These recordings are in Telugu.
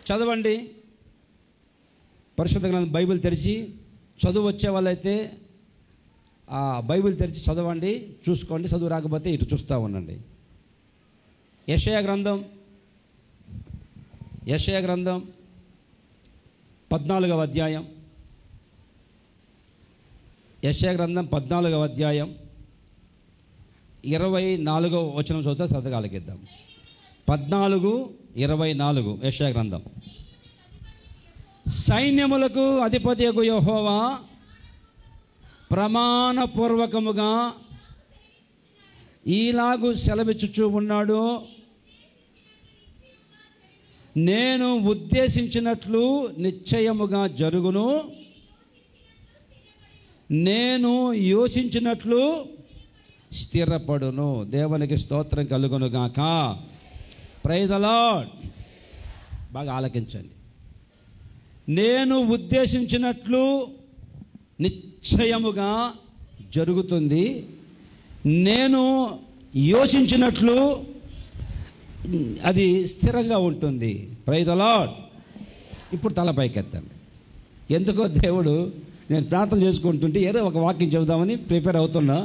చదవండి. పరిశుద్ధ గ్రంథం బైబిల్ తెరిచి చదువు వచ్చే వాళ్ళైతే ఆ బైబిల్ తెరిచి చదవండి, చూసుకోండి. చదువు రాకపోతే ఇటు చూస్తూ ఉండండి. యెషయా గ్రంథం 14వ అధ్యాయం. యెషయా గ్రంథం 14వ అధ్యాయం 24వ వచనం చదివితే చదవగలిగిద్దాం. 14:24 యెషయా గ్రంథం. సైన్యములకు అధిపతియగు యెహోవా ప్రమాణపూర్వకముగా ఈలాగు సెలవిచ్చుచూ ఉన్నాడు, నేను ఉద్దేశించినట్లు నిశ్చయముగా జరుగును, నేను యోచించినట్లు స్థిరపడును. దేవునికి స్తోత్రం కలుగును గాక. Praise the Lord. బాగా ఆలకించండి. నేను ఉద్దేశించినట్లు నిశ్చయముగా జరుగుతుంది, నేను యోచించినట్లు అది స్థిరంగా ఉంటుంది. Praise the Lord. ఇప్పుడు తలపైకెత్తండి. ఎందుకో దేవుడు, నేను ప్రార్థన చేసుకుంటుంటే ఏదో ఒక వాక్యం చెబుదామని ప్రిపేర్ అవుతున్నా,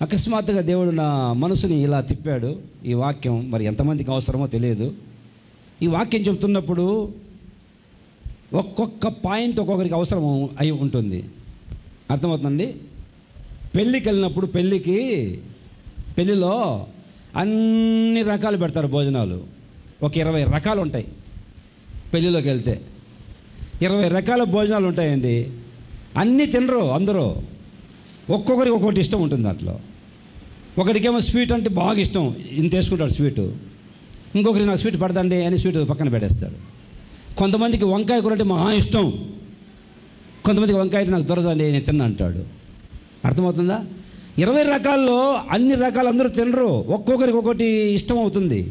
అకస్మాత్తుగా దేవుడు నా మనసుని ఇలా తిప్పాడు. ఈ వాక్యం మరి ఎంతమందికి అవసరమో తెలియదు. ఈ వాక్యం చెబుతున్నప్పుడు ఒక్కొక్క పాయింట్ ఒక్కొక్కరికి అవసరం అయి ఉంటుంది. అర్థమవుతుందండి? పెళ్ళికి వెళ్ళినప్పుడు పెళ్ళిలో అన్ని రకాలు పెడతారు భోజనాలు. ఒక 20 రకాలు ఉంటాయి. పెళ్ళిలోకి వెళ్తే 20 రకాల భోజనాలు ఉంటాయండి. అన్నీ తినరు అందరూ. ఒక్కొక్కరికి ఒక్కొక్కటి ఇష్టం ఉంటుంది దాంట్లో. ఒకరికేమో స్వీట్ అంటే బాగా ఇష్టం, ఇంత వేసుకుంటాడు స్వీటు. ఇంకొకరికి నాకు స్వీట్ పడదండి అని స్వీట్ పక్కన పెట్టేస్తాడు. కొంతమందికి వంకాయ కూర అంటే మహా ఇష్టం, కొంతమందికి వంకాయ అంటే నాకు దొరదండి నేను తిన్నా అంటాడు. అర్థమవుతుందా? 20 రకాల్లో అన్ని రకాలు అందరూ తినరు, ఒక్కొక్కరికి ఒక్కొక్కటి ఇష్టం అవుతుంది.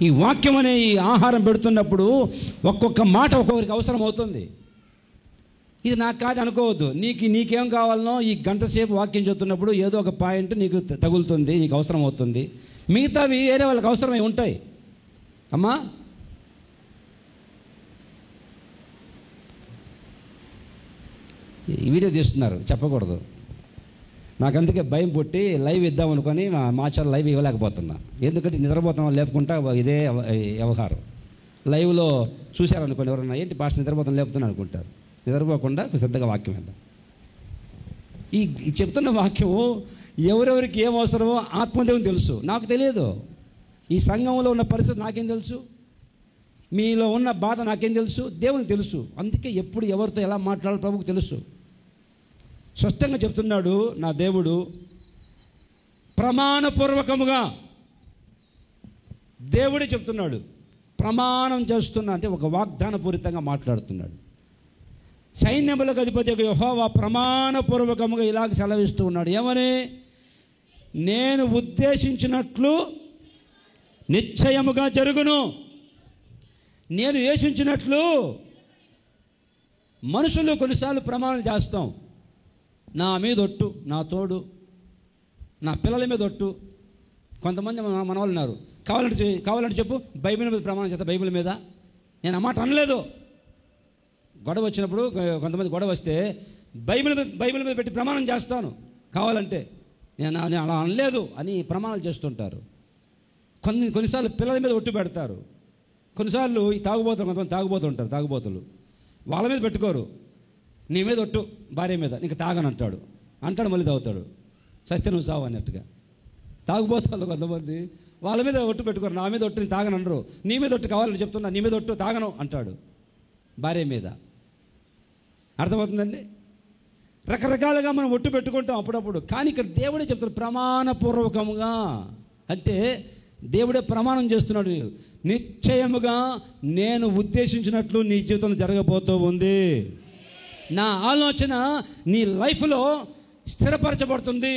ఈ వాక్యం అనే ఈ ఆహారం పెడుతున్నప్పుడు ఒక్కొక్క మాట ఒక్కొక్కరికి అవసరం అవుతుంది. ఇది నాకు కాదు అనుకోవద్దు. నీకేం కావాలనో ఈ గంట సేపు వాక్యం చెప్తున్నప్పుడు ఏదో ఒక పాయింట్ నీకు తగులుతుంది, నీకు అవసరం అవుతుంది. మిగతావి వేరే వాళ్ళకి అవసరమై ఉంటాయి. అమ్మా, ఈ వీడియో తీస్తున్నారు, చెప్పకూడదు. నాకు అందుకే భయం పుట్టి లైవ్ ఇద్దామనుకొని మాచాలు లైవ్ ఇవ్వలేకపోతున్నా. ఎందుకంటే నిద్రపోతాం లేపుకుంటా ఇదే వ్యవహారం. లైవ్లో చూశారనుకోండి ఎవరన్నా, ఏంటి పాస్టర్ నిద్రపోతాం లేపుతున్నా అనుకుంటారు. నిద్రపోకుండా శ్రద్ధగా వాక్యం ఇద్దాం. ఈ చెప్తున్న వాక్యము ఎవరెవరికి ఏం అవసరమో ఆత్మదేవుని తెలుసు, నాకు తెలియదు. ఈ సంఘంలో ఉన్న పరిస్థితి నాకేం తెలుసు, మీలో ఉన్న బాధ నాకేం తెలుసు, దేవునికి తెలుసు. అందుకే ఎప్పుడు ఎవరితో ఎలా మాట్లాడాలో ప్రభువుకు తెలుసు. స్పష్టంగా చెప్తున్నాడు నా దేవుడు, ప్రమాణపూర్వకముగా దేవుడే చెప్తున్నాడు. ప్రమాణం చేస్తున్నా అంటే ఒక వాగ్దానపూరితంగా మాట్లాడుతున్నాడు. సైన్యములకు అధిపతి యెహోవా ప్రమాణపూర్వకముగా ఇలాగ సెలవిస్తూ ఉన్నాడు. ఏమని? నేను ఉద్దేశించినట్లు నిశ్చయముగా జరుగును, నేను యోచించినట్లు. మనుషులు కొన్నిసార్లు ప్రమాణం చేస్తాం, నా మీద ఒట్టు, నా తోడు, నా పిల్లల మీద ఒట్టు. కొంతమంది మన వాళ్ళు ఉన్నారు, కావాలంటే చెప్పు, బైబిల్ మీద ప్రమాణం చేస్తా. బైబిల్ మీద నేను ఆ మాట అనలేదు. గొడవ వచ్చినప్పుడు కొంతమంది గొడవ వస్తే బైబిల్ మీద పెట్టి ప్రమాణం చేస్తాను, కావాలంటే నేను అలా అనలేదు అని ప్రమాణాలు చేస్తుంటారు. కొన్నిసార్లు పిల్లల మీద ఒట్టు పెడతారు. కొన్నిసార్లు ఈ కొంతమంది తాగుబోతుంటారు, తాగుబోతులు వాళ్ళ మీద పెట్టుకోరు. నీ మీద ఒట్టు, భార్య మీద, నీకు తాగనంటాడు, మళ్ళీ తాగుతాడు, సస్తే నువ్వు సావు అన్నట్టుగా. తాగుబోతాళ్ళు కొంతమంది వాళ్ళ మీద ఒట్టు పెట్టుకోరు. నా మీద ఒట్టు, నేను తాగనరు. నీ మీద ఒట్టు కావాలని చెప్తున్నా, నీ మీద ఒట్టు తాగను అంటాడు భార్య మీద. అర్థమవుతుందండి? రకరకాలుగా మనం ఒట్టు పెట్టుకుంటాం అప్పుడప్పుడు. కానీ ఇక్కడ దేవుడే చెప్తాడు ప్రమాణపూర్వకముగా. అంటే దేవుడే ప్రమాణం చేస్తున్నాడు, నిశ్చయముగా నేను ఉద్దేశించినట్లు నీ జీవితంలో జరగబోతూ ఉంది. నా ఆలోచన నీ లైఫ్లో స్థిరపరచబడుతుంది.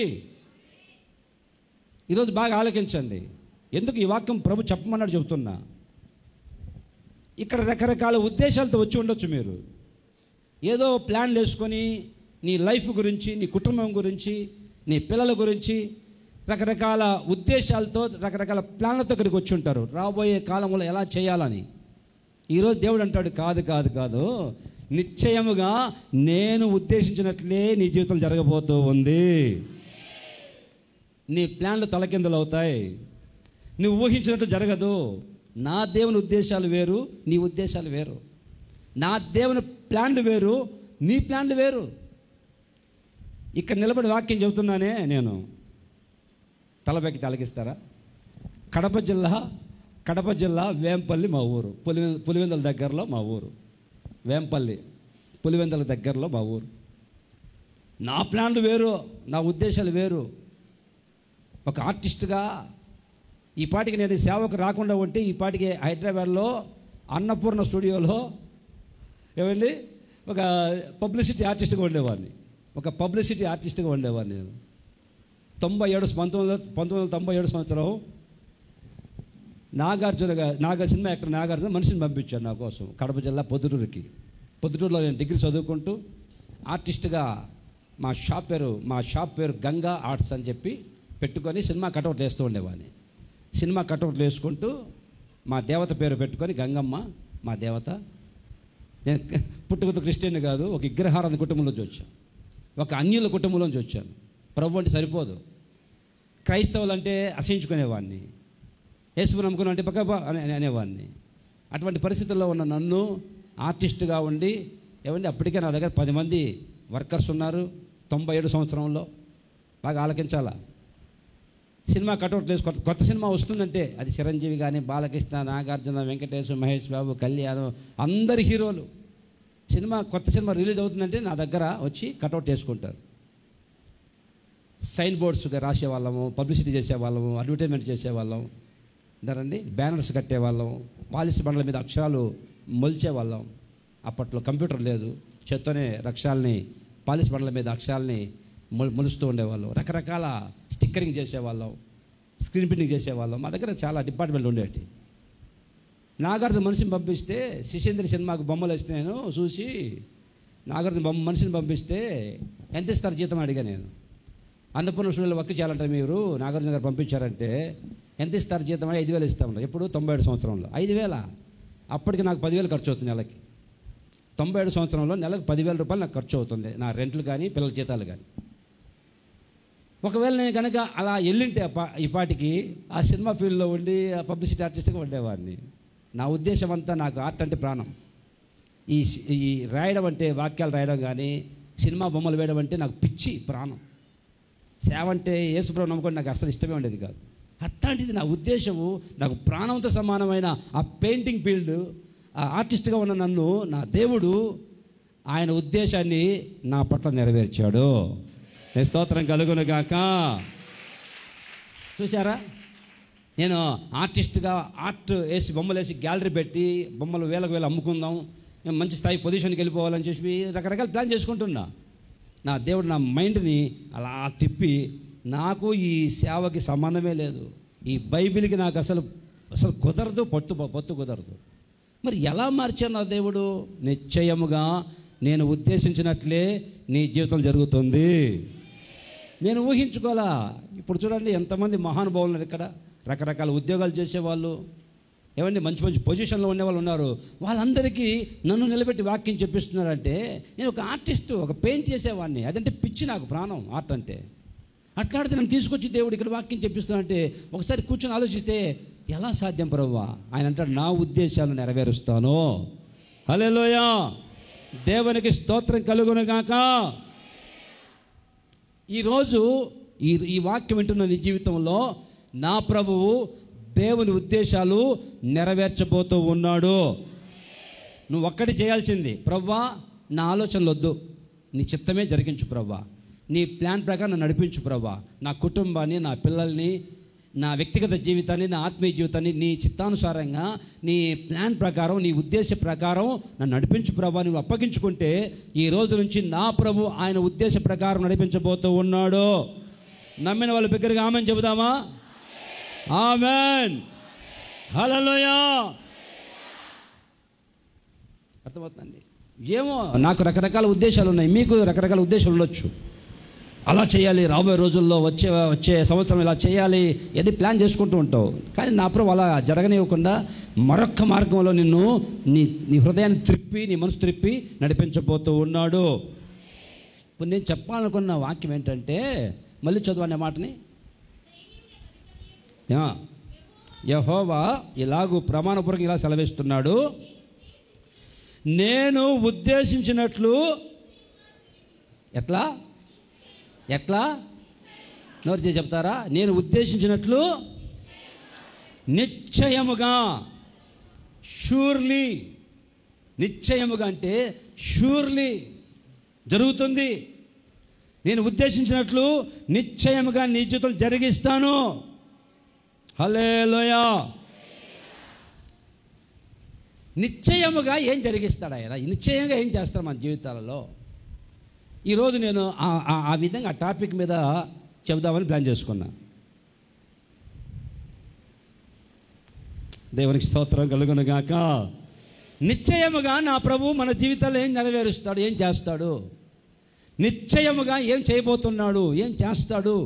ఈరోజు బాగా ఆలోచించండి. ఎందుకు ఈ వాక్యం ప్రభు చెప్పమన్నాడు చెబుతున్నా. ఇక్కడ రకరకాల ఉద్దేశాలతో వచ్చి ఉండొచ్చు. మీరు ఏదో ప్లాన్లు వేసుకొని నీ లైఫ్ గురించి, నీ కుటుంబం గురించి, నీ పిల్లల గురించి రకరకాల ఉద్దేశాలతో, రకరకాల ప్లాన్లతో ఇక్కడికి వచ్చి ఉంటారు. రాబోయే కాలంలో ఎలా చేయాలని. ఈరోజు దేవుడు అంటాడు, కాదు కాదు కాదు, నిశ్చయముగా నేను ఉద్దేశించినట్లే నీ జీవితం జరగబోతూ ఉంది. నీ ప్లాన్లు తలకిందులు అవుతాయి. నువ్వు ఊహించినట్టు జరగదు. నా దేవుని ఉద్దేశాలు వేరు, నీ ఉద్దేశాలు వేరు. నా దేవుని ప్లాన్లు వేరు, నీ ప్లాన్లు వేరు. ఇక్కడ నిలబడి వాక్యం చెబుతున్నానే నేను, తలపైకి తలకిస్తారా? కడప జిల్లా వేంపల్లి మా ఊరు, పులివెందుల దగ్గరలో మా ఊరు. వేంపల్లి పులివెందుల దగ్గరలో మా ఊరు. నా ప్లాన్లు వేరు, నా ఉద్దేశాలు వేరు. ఒక ఆర్టిస్ట్గా ఈ పాటికి నేను సేవకు రాకుండా ఉంటే ఈ పాటికి హైదరాబాద్లో అన్నపూర్ణ స్టూడియోలో ఏమండి ఒక పబ్లిసిటీ ఆర్టిస్ట్గా ఉండేవాడిని. నేను 1997 సంవత్సరం సినిమా యాక్టర్ నాగార్జున మనిషిని పంపించాను నా కోసం కడప జిల్లా పొద్దుటూరులో నేను డిగ్రీ చదువుకుంటూ ఆర్టిస్ట్గా మా షాప్ పేరు గంగా ఆర్ట్స్ అని చెప్పి పెట్టుకొని సినిమా కటౌట్లు వేస్తూ ఉండేవాడిని. సినిమా కటౌట్లు వేసుకుంటూ మా దేవత పేరు పెట్టుకొని గంగమ్మ మా దేవత. నేను పుట్టుకతో క్రిస్టియన్ కాదు, ఒక విగ్రహారాధన కుటుంబంలోంచి వచ్చాను, ఒక అన్యుల కుటుంబంలోంచి వచ్చాను. ప్రభు అంటే సరిపోదు, క్రైస్తవులు అంటే అసహించుకునేవాడిని, యేసుని నమ్ముకుని అంటే పక్క అనేవాడిని. అటువంటి పరిస్థితుల్లో ఉన్న నన్ను ఆర్టిస్టుగా ఉండి ఏమండి అప్పటికే నా దగ్గర 10 మంది వర్కర్స్ ఉన్నారు. 97 సంవత్సరంలో బాగా ఆలకించాలా. సినిమా కటౌట్ వేసి కొత్త సినిమా వస్తుందంటే అది చిరంజీవి కానీ, బాలకృష్ణ, నాగార్జున, వెంకటేష్, మహేష్ బాబు, కళ్యాణ్, అందరి హీరోలు కొత్త సినిమా రిలీజ్ అవుతుందంటే నా దగ్గర వచ్చి కటౌట్ వేసుకుంటారు. సైన్ బోర్డ్స్గా రాసేవాళ్ళము, పబ్లిసిటీ చేసేవాళ్ళము, అడ్వర్టైజ్మెంట్ చేసేవాళ్ళం అంటారండి, బ్యానర్స్ కట్టేవాళ్ళం, పాలిష్ బండ్ల మీద అక్షరాలు మొలిచేవాళ్ళం. అప్పట్లో కంప్యూటర్ లేదు, చేత్తోనే అక్షరాల్ని పాలిష్ బండ్ల మీద అక్షరాల్ని మొలుస్తూ ఉండేవాళ్ళం. రకరకాల స్టిక్కరింగ్ చేసేవాళ్ళం, స్క్రీన్ ప్రింటింగ్ చేసేవాళ్ళం. మా దగ్గర చాలా డిపార్ట్మెంట్లు ఉండేవి. నాగార్జున మనిషిని పంపిస్తే, శిశేంద్ర సినిమాకు బొమ్మలు వేస్తే నేను చూసి నాగార్జున మనిషిని పంపిస్తే ఎంత ఇస్తారు జీతం అడిగా నేను. అన్నపూర్ణ స్టూడియోలో వర్క్ చేయాలంటారు మీరు, నాగార్జున గారు పంపించారంటే ఎంత ఇస్తారు జీతం అని 5,000 ఇస్తామన్నారు. ఎప్పుడు 97 సంవత్సరంలో 5,000. అప్పటికి నాకు 10,000 ఖర్చు అవుతుంది నెలకి. 97 సంవత్సరంలో నెలకు 10,000 రూపాయలు నాకు ఖర్చు అవుతుంది, నా రెంట్లు కానీ పిల్లల జీతాలు కానీ. ఒకవేళ నేను కనుక అలా వెళ్ళింటే ఈ పాటికి ఆ సినిమా ఫీల్డ్లో ఉండి ఆ పబ్లిసిటీ ఆర్టిస్ట్గా ఉండేవాడిని. నా ఉద్దేశం అంతా, నాకు ఆర్ట్ అంటే ప్రాణం. ఈ రాయడం అంటే, వాక్యాలు రాయడం కానీ, సినిమా బొమ్మలు వేయడం అంటే నాకు పిచ్చి ప్రాణం. సేవ అంటే యేసుప్రభువు నమ్ముకొని నాకు అసలు ఇష్టమే ఉండేది కాదు. అట్లాంటిది నా ఉద్దేశము, నాకు ప్రాణంతో సమానమైన ఆ పెయింటింగ్ ఫీల్డ్, ఆ ఆర్టిస్ట్గా ఉన్న నన్ను నా దేవుడు ఆయన ఉద్దేశాన్ని నా పట్ల నెరవేర్చాడు. స్తోత్రం కలుగును గాక. చూసారా, నేను ఆర్టిస్ట్గా ఆర్ట్ వేసి బొమ్మలు వేసి గ్యాలరీ పెట్టి బొమ్మలు వేలకు అమ్ముకుందాం, మంచి స్థాయి పొజిషన్కి వెళ్ళిపోవాలని చెప్పి రకరకాల ప్లాన్ చేసుకుంటున్నా. నా దేవుడు నా మైండ్ని అలా తిప్పి, నాకు ఈ సేవకి సంబంధమే లేదు, ఈ బైబిల్కి నాకు అసలు కుదరదు, పొత్తు కుదరదు. మరి ఎలా మార్చాను నా దేవుడు? నిశ్చయముగా నేను ఉద్దేశించినట్లే నీ జీవితం జరుగుతుంది. నేను ఊహించుకోవాలా. ఇప్పుడు చూడండి ఎంతమంది మహానుభావులు ఉన్నారు ఇక్కడ, రకరకాల ఉద్యోగాలు చేసేవాళ్ళు, ఏమండి మంచి మంచి పొజిషన్లో ఉండేవాళ్ళు ఉన్నారు. వాళ్ళందరికీ నన్ను నిలబెట్టి వాక్యం చెప్పిస్తున్నారంటే, నేను ఒక ఆర్టిస్టు, ఒక పెయింట్ చేసేవాడిని, అదంటే పిచ్చి, నాకు ప్రాణం ఆర్ట్ అంటే. అట్లాడితే నన్ను తీసుకొచ్చి దేవుడు ఇక్కడ వాక్యం చెప్పిస్తున్నానంటే ఒకసారి కూర్చొని ఆలోచిస్తే ఎలా సాధ్యం ప్రభువా? ఆయన అంటాడు, నా ఉద్దేశాలు నెరవేరుస్తాను. హల్లెలూయా, దేవునికి స్తోత్రం కలుగును గాక. ఈరోజు ఈ వాక్యం వింటున్న నీ జీవితంలో నా ప్రభువు దేవుని ఉద్దేశాలు నెరవేర్చబోతూ ఉన్నాడు. నువ్వు ఒక్కటి చేయాల్సింది, ప్రభువా నా ఆలోచనలు వద్దు, నీ చిత్తమే జరిగించు ప్రభువా, నీ ప్లాన్ ప్రకారం నన్ను నడిపించు ప్రభువా, నా కుటుంబాన్ని, నా పిల్లల్ని, నా వ్యక్తిగత జీవితాన్ని, నా ఆత్మీయ జీవితాన్ని నీ చిత్తానుసారంగా, నీ ప్లాన్ ప్రకారం, నీ ఉద్దేశ ప్రకారం నన్ను నడిపించు ప్రభువా. నువ్వు అప్పగించుకుంటే ఈ రోజు నుంచి నా ప్రభు ఆయన ఉద్దేశ ప్రకారం నడిపించబోతూ ఉన్నాడు. నమ్మిన వాళ్ళ బిగ్గరగా ఆమేన్ చెబుదామా? ఆమేన్, హల్లెలూయా. అర్థమవుతుందండి? ఏమో నాకు రకరకాల ఉద్దేశాలు ఉన్నాయి, మీకు రకరకాల ఉద్దేశాలు ఉండొచ్చు. అలా చేయాలి, రాబోయే రోజుల్లో వచ్చే సంవత్సరం ఇలా చేయాలి, ఇవన్నీ ప్లాన్ చేసుకుంటూ ఉంటావు. కానీ నా ప్రభు అలా జరగనివ్వకుండా మరొక్క మార్గంలో నిన్ను నీ హృదయాన్ని త్రిప్పి, నీ మనసు త్రిప్పి నడిపించబోతూ ఉన్నాడు. ఇప్పుడు నేను చెప్పాలనుకున్న వాక్యం ఏంటంటే, మళ్ళీ చదువు మాటని, యెహోవా ఇలాగూ ప్రమాణపూర్వకంగా ఇలా సెలవిస్తున్నాడు, నేను ఉద్దేశించినట్లు ఎట్లా నోరు చేసి చెప్తారా? నేను ఉద్దేశించినట్లు నిశ్చయముగా, షూర్లీ. నిశ్చయముగా అంటే షూర్లీ జరుగుతుంది. నేను ఉద్దేశించినట్లు నిశ్చయముగా నీ జీవితం జరిగిస్తాను. హల్లెలూయా. నిశ్చయముగా ఏం జరిగిస్తాడు ఆయన? నిశ్చయంగా ఏం చేస్తాడు మన జీవితాలలో? ఈరోజు నేను ఆ విధంగా ఆ టాపిక్ మీద చెబుదామని ప్లాన్ చేసుకున్నా. దేవునికి స్తోత్రం కలుగును గాక. నిశ్చయముగా నా ప్రభు మన జీవితాల్లో ఏం నెరవేరుస్తాడు, ఏం చేస్తాడు, నిశ్చయముగా ఏం చేయబోతున్నాడు, ఏం చేస్తాడు.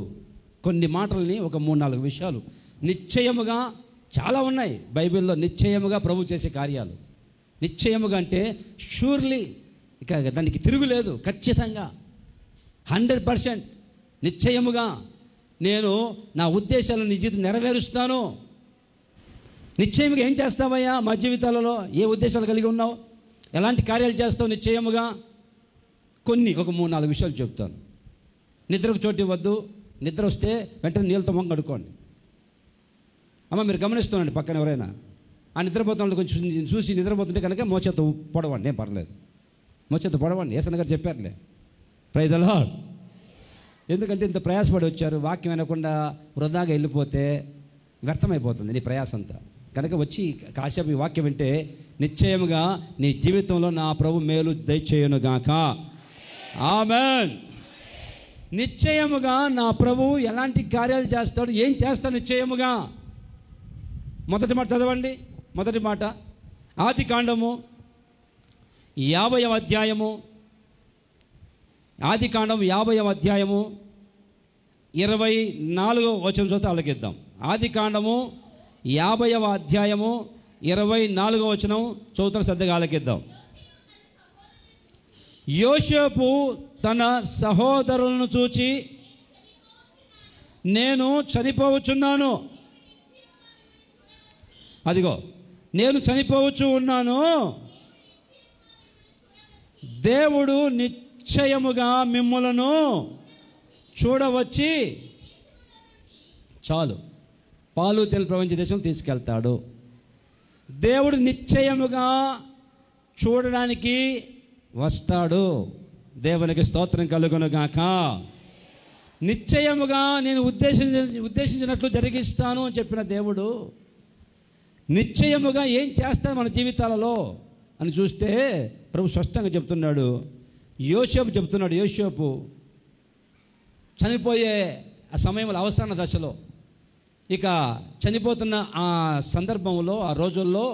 కొన్ని మాటల్ని, ఒక 3-4 విషయాలు నిశ్చయముగా చాలా ఉన్నాయి బైబిల్లో. నిశ్చయముగా ప్రభు చేసే కార్యాలు. నిశ్చయముగా అంటే షూర్లీ, ఇక దానికి తిరుగులేదు, ఖచ్చితంగా 100% నిశ్చయముగా నేను నా ఉద్దేశాలను నీ జీవితం నెరవేరుస్తాను. నిశ్చయముగా ఏం చేస్తావయ్యా మా జీవితాలలో? ఏ ఉద్దేశాలు కలిగి ఉన్నావు? ఎలాంటి కార్యాలు చేస్తావు నిశ్చయముగా? ఒక 3-4 విషయాలు చెప్తాను. నిద్రకు చోటు ఇవ్వద్దు. నిద్ర వస్తే వెంటనే నీళ్ళతో మొంగ కడుక్కోండి. అమ్మ మీరు గమనిస్తున్నాండి, పక్కన ఎవరైనా ఆ నిద్రపోతున్న కొంచెం చూసి నిద్రపోతుంటే కనుక మోచేత పొడవండి, ఏం పర్లేదు, మోచేత పొడవండి. యేసన్న గారు చెప్పారులే. Praise the lord. ఎందుకంటే ఇంత ప్రయాసపడి వచ్చారు, వాక్యం వినకుండా వృధాగా వెళ్ళిపోతే వ్యర్థమైపోతుంది నీ ప్రయాస అంతా. కనుక వచ్చి కాసేపు ఈ వాక్యం వింటే నిశ్చయముగా నీ జీవితంలో నా ప్రభు మేలు దయచేయునుగాక. ఆమేన్. నిశ్చయముగా నా ప్రభు ఎలాంటి కార్యాలు చేస్తాడు, ఏం చేస్తాడు నిశ్చయముగా? మొదటి మాట చదవండి. మొదటి మాట ఆదికాండము 50వ అధ్యాయము. ఆదికాండం 50వ అధ్యాయము 24వ వచనం చదువుతూ అలగిద్దాం. ఆదికాండము 50వ అధ్యాయము 24వ వచనం చదువుతూ శ్రద్ధగా ఆలకిద్దాం. యోసేపు తన సహోదరులను చూచి, నేను చనిపోవచ్చున్నాను, అదిగో నేను చనిపోవచ్చు ఉన్నాను, దేవుడు నిశ్చయముగా మిమ్ములను చూడవచ్చి, చాలు, పాలు తేనెలు ప్రపంచ దేశం తీసుకెళ్తాడు. దేవుడు నిశ్చయముగా చూడడానికి వస్తాడు. దేవునికి స్తోత్రం కలుగునుగాక. నిశ్చయముగా నేను ఉద్దేశించినట్లు జరిగిస్తాను అని చెప్పిన దేవుడు నిశ్చయముగా ఏం చేస్తాడు మన జీవితాలలో అని చూస్తే ప్రభు స్పష్టంగా చెప్తున్నాడు. యోసేపు చెప్తున్నాడు. యోసేపు చనిపోయే ఆ సమయంలో, అవసాన దశలో, ఇక చనిపోతున్న ఆ సందర్భంలో, ఆ రోజుల్లో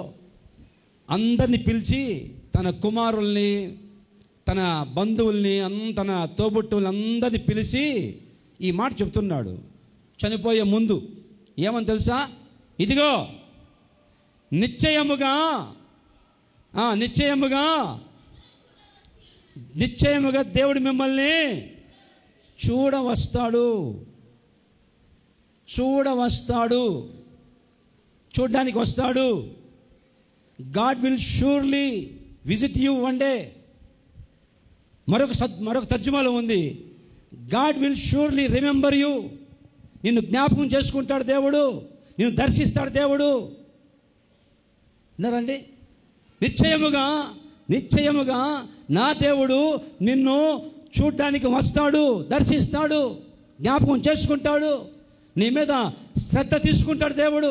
అందరినీ పిలిచి తన కుమారుల్ని, తన బంధువుల్ని, తన తోబుట్టువుల్ని అందరినీ పిలిచి ఈ మాట చెప్తున్నాడు చనిపోయే ముందు. ఏమని తెలుసా? ఇదిగో నిశ్చయముగా దేవుడు మిమ్మల్ని చూడవస్తాడు. చూడడానికి వస్తాడు. God will surely visit you one day. మరొక తర్జుమాలో ఉంది, God will surely remember you. నిన్ను జ్ఞాపకం చేసుకుంటాడు దేవుడు, నిన్ను దర్శిస్తాడు దేవుడు. విన్నారండి? నిశ్చయముగా నా దేవుడు నిన్ను చూడ్డానికి వస్తాడు, దర్శిస్తాడు, జ్ఞాపకం చేసుకుంటాడు, నీ మీద శ్రద్ధ తీసుకుంటాడు దేవుడు,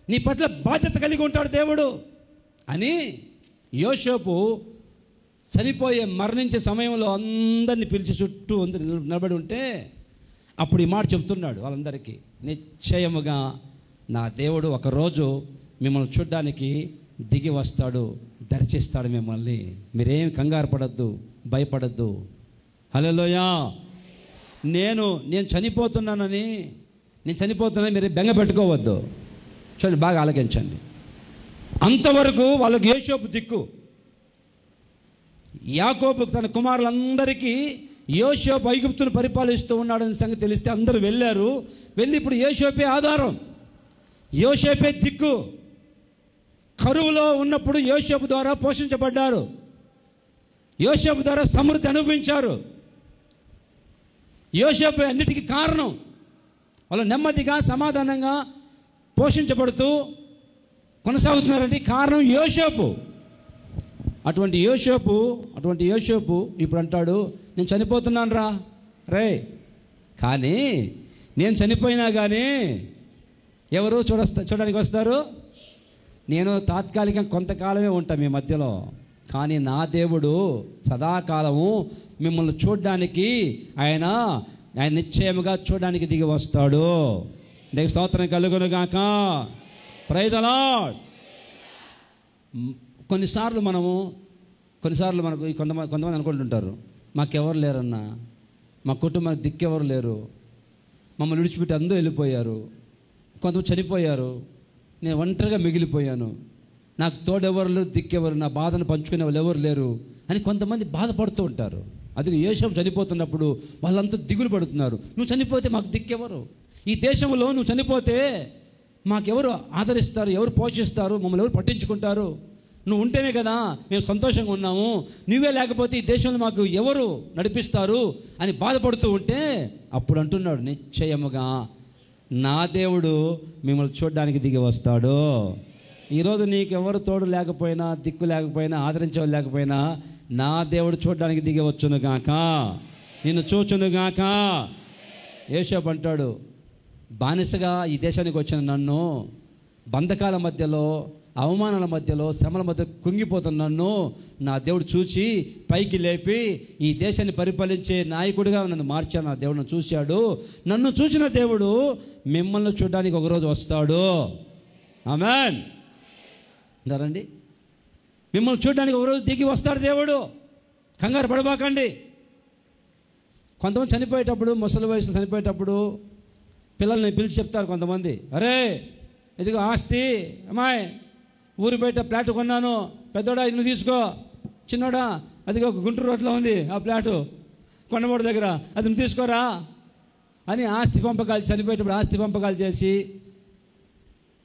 నీ పట్ల బాధ్యత కలిగి ఉంటాడు దేవుడు అని యోసేపు మరణించే సమయంలో అందరినీ పిలిచి చుట్టూ నిలబడి ఉంటే అప్పుడు ఈ మాట చెప్తున్నాడు వాళ్ళందరికీ, నిశ్చయముగా నా దేవుడు ఒకరోజు మిమ్మల్ని చూడ్డానికి దిగి వస్తాడు, దర్శిస్తాడు మిమ్మల్ని. మీరేం కంగారు పడద్దు, భయపడద్దు. హల్లెలూయా. నేను చనిపోతున్నానని మీరు బెంగ పెట్టుకోవద్దు. చూడండి, బాగా ఆలకించండి. అంతవరకు వాళ్ళకి యోసేపు దిక్కు. యాకోబు తన కుమారులందరికీ యోసేపు ఐగుప్తును పరిపాలిస్తూ ఉన్నాడని సంగతి తెలిస్తే అందరూ వెళ్ళి ఇప్పుడు యోసేపే ఆధారం, యోసేపే దిక్కు. కరువులో ఉన్నప్పుడు యోసేపు ద్వారా పోషించబడ్డారు, యోసేపు ద్వారా సమృద్ధి అనుభవించారు. యోసేపు అన్నిటికీ కారణం. వాళ్ళు నెమ్మదిగా సమాధానంగా పోషించబడుతూ కొనసాగుతున్నారంటే కారణం యోసేపు. అటువంటి యోసేపు ఇప్పుడు అంటాడు, నేను చనిపోతున్నాను రే, కానీ నేను చనిపోయినా కానీ ఎవరు చూడడానికి వస్తారు? నేను తాత్కాలికంగా కొంతకాలమే ఉంటాను మీ మధ్యలో, కానీ నా దేవుడు సదాకాలము మిమ్మల్ని చూడడానికి ఆయన నిశ్చయముగా చూడడానికి దిగి వస్తాడు. దేవుని స్తోత్రం కలుగును గాక. Praise the Lord. కొన్నిసార్లు మనకు కొంతమంది అనుకుంటుంటారు, మాకెవరు లేరన్నా, మా కుటుంబానికి దిక్కెవరు లేరు, మమ్మల్ని విడిచిపెట్టి అందరూ వెళ్ళిపోయారు, కొంతమంది చనిపోయారు, నేను ఒంటరిగా మిగిలిపోయాను, నాకు తోడెవరు లేరు, దిక్కెవరు, నా బాధను పంచుకునే వాళ్ళు ఎవరు లేరు అని కొంతమంది బాధపడుతూ ఉంటారు. అది యోసేపు చనిపోతున్నప్పుడు వాళ్ళంతా దిగులు పడుతున్నారు. నువ్వు చనిపోతే మాకు దిక్కెవరు? ఈ దేశంలో నువ్వు చనిపోతే మాకెవరు ఆదరిస్తారు, ఎవరు పోషిస్తారు, మమ్మల్ని ఎవరు పట్టించుకుంటారు? నువ్వు ఉంటేనే కదా మేము సంతోషంగా ఉన్నాము, నువ్వే లేకపోతే ఈ దేశంలో మాకు ఎవరు నడిపిస్తారు అని బాధపడుతూ ఉంటే అప్పుడు అంటున్నాడు, నిశ్చయముగా నా దేవుడు మిమ్మల్ని చూడడానికి దిగి వస్తాడు. ఈరోజు నీకు ఎవరు తోడు లేకపోయినా, దిక్కు లేకపోయినా, ఆదరించేవాళ్ళు లేకపోయినా నా దేవుడు చూడడానికి దిగి వచ్చును గాక, నిన్ను చూచును గాక. యోసేపు అంటాడు, బానిసగా ఈ దేశానికి వచ్చిన నన్ను బంధకాల మధ్యలో, అవమానాల మధ్యలో, శ్రమల మధ్య కుంగిపోతున్న నన్ను నా దేవుడు చూచి పైకి లేపి ఈ దేశాన్ని పరిపాలించే నాయకుడిగా నన్ను మార్చాడు. నా దేవుడు నన్ను చూశాడు. నన్ను చూసిన దేవుడు మిమ్మల్ని చూడడానికి ఒకరోజు వస్తాడు. ఆమేన్. అంటారండి, మిమ్మల్ని చూడడానికి ఒకరోజు దిగి వస్తాడు దేవుడు. కంగారు పడబాకండి. కొంతమంది చనిపోయేటప్పుడు, ముసలి వయసులో చనిపోయేటప్పుడు పిల్లల్ని పిలిచి చెప్తారు కొంతమంది, అరే ఇదిగో ఆస్తి, అమ్మాయి ఊరి బయట ఫ్లాట్ కొన్నాను, పెద్దోడా ఇది నువ్వు తీసుకో, చిన్నోడా అదిగో ఒక గుంటూరు రోడ్లో ఉంది ఆ ఫ్లాటు కొండమూడు దగ్గర, అది నువ్వు తీసుకోరా అని ఆస్తి పంపకాలు, చనిపోయేటప్పుడు ఆస్తి పంపకాలు చేసి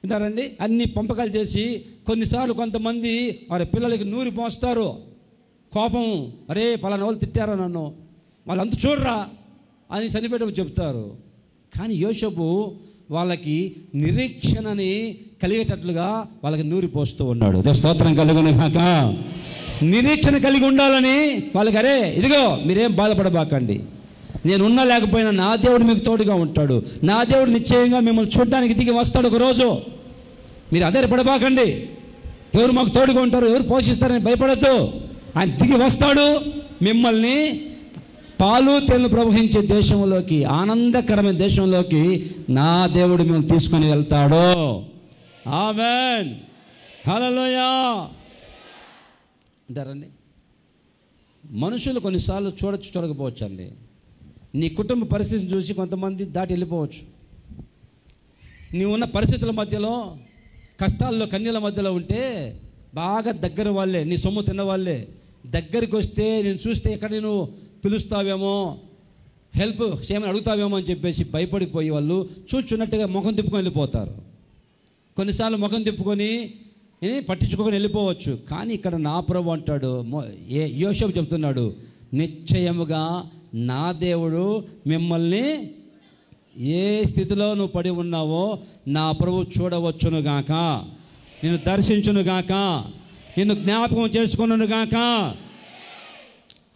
వింటారండి, అన్ని పంపకాలు చేసి కొన్నిసార్లు కొంతమంది వారి పిల్లలకి నూరి పోస్తారు. కోపం, అరే పలానా వాళ్ళు తిట్టారా నన్ను, వాళ్ళంతా చూడరా అని చనిపోయేటప్పుడు చెప్తారు. కానీ యోసేపు వాళ్ళకి నిరీక్షణని కలిగేటట్లుగా వాళ్ళకి నూరి పోస్తూ ఉన్నాడు. స్తోత్రం కలుగును గాక. నిరీక్షణ కలిగి ఉండాలని వాళ్ళకి, అరే ఇదిగో మీరేం బాధపడబాకండి, నేను ఉన్నా లేకపోయినా నా దేవుడు మీకు తోడుగా ఉంటాడు, నా దేవుడు నిశ్చయంగా మిమ్మల్ని చూడడానికి దిగి వస్తాడు ఒకరోజు, మీరు అదే పడబాకండి, ఎవరు మాకు తోడుగా ఉంటారు, ఎవరు పోషిస్తారని భయపడద్దు, ఆయన దిగి వస్తాడు, మిమ్మల్ని పాలు తేనెలు ప్రవహించే దేశంలోకి, ఆనందకరమైన దేశంలోకి నా దేవుడు మిమ్మల్ని తీసుకొని వెళ్తాడు. ఆమేన్. హల్లెలూయా. అంటారండి, మనుషులు కొన్నిసార్లు చూడకపోవచ్చు అండి. నీ కుటుంబ పరిస్థితిని చూసి కొంతమంది దాటి వెళ్ళిపోవచ్చు. నీవు ఉన్న పరిస్థితుల మధ్యలో, కష్టాల్లో, కన్నీళ్ళ మధ్యలో ఉంటే బాగా దగ్గర వాళ్ళే, నీ సొమ్ము తిన్న వాళ్ళే దగ్గరికి వస్తే నేను చూస్తే ఎక్కడ నేను పిలుస్తావేమో, హెల్ప్ చేయమని అడుగుతావేమో అని చెప్పేసి భయపడిపోయి వాళ్ళు చూచున్నట్టుగా ముఖం తిప్పుకొని వెళ్ళిపోతారు. కొన్నిసార్లు ముఖం తిప్పుకొని పట్టించుకొని వెళ్ళిపోవచ్చు. కానీ ఇక్కడ నా ప్రభు అంటాడు, యోసేపు చెప్తున్నాడు, నిశ్చయముగా నా దేవుడు మిమ్మల్ని ఏ స్థితిలో నువ్వు పడి ఉన్నావో నా ప్రభు చూడవచ్చును గాక, నిన్ను దర్శించును గాక, నిన్ను జ్ఞాపకం చేసుకున్నాను గాక.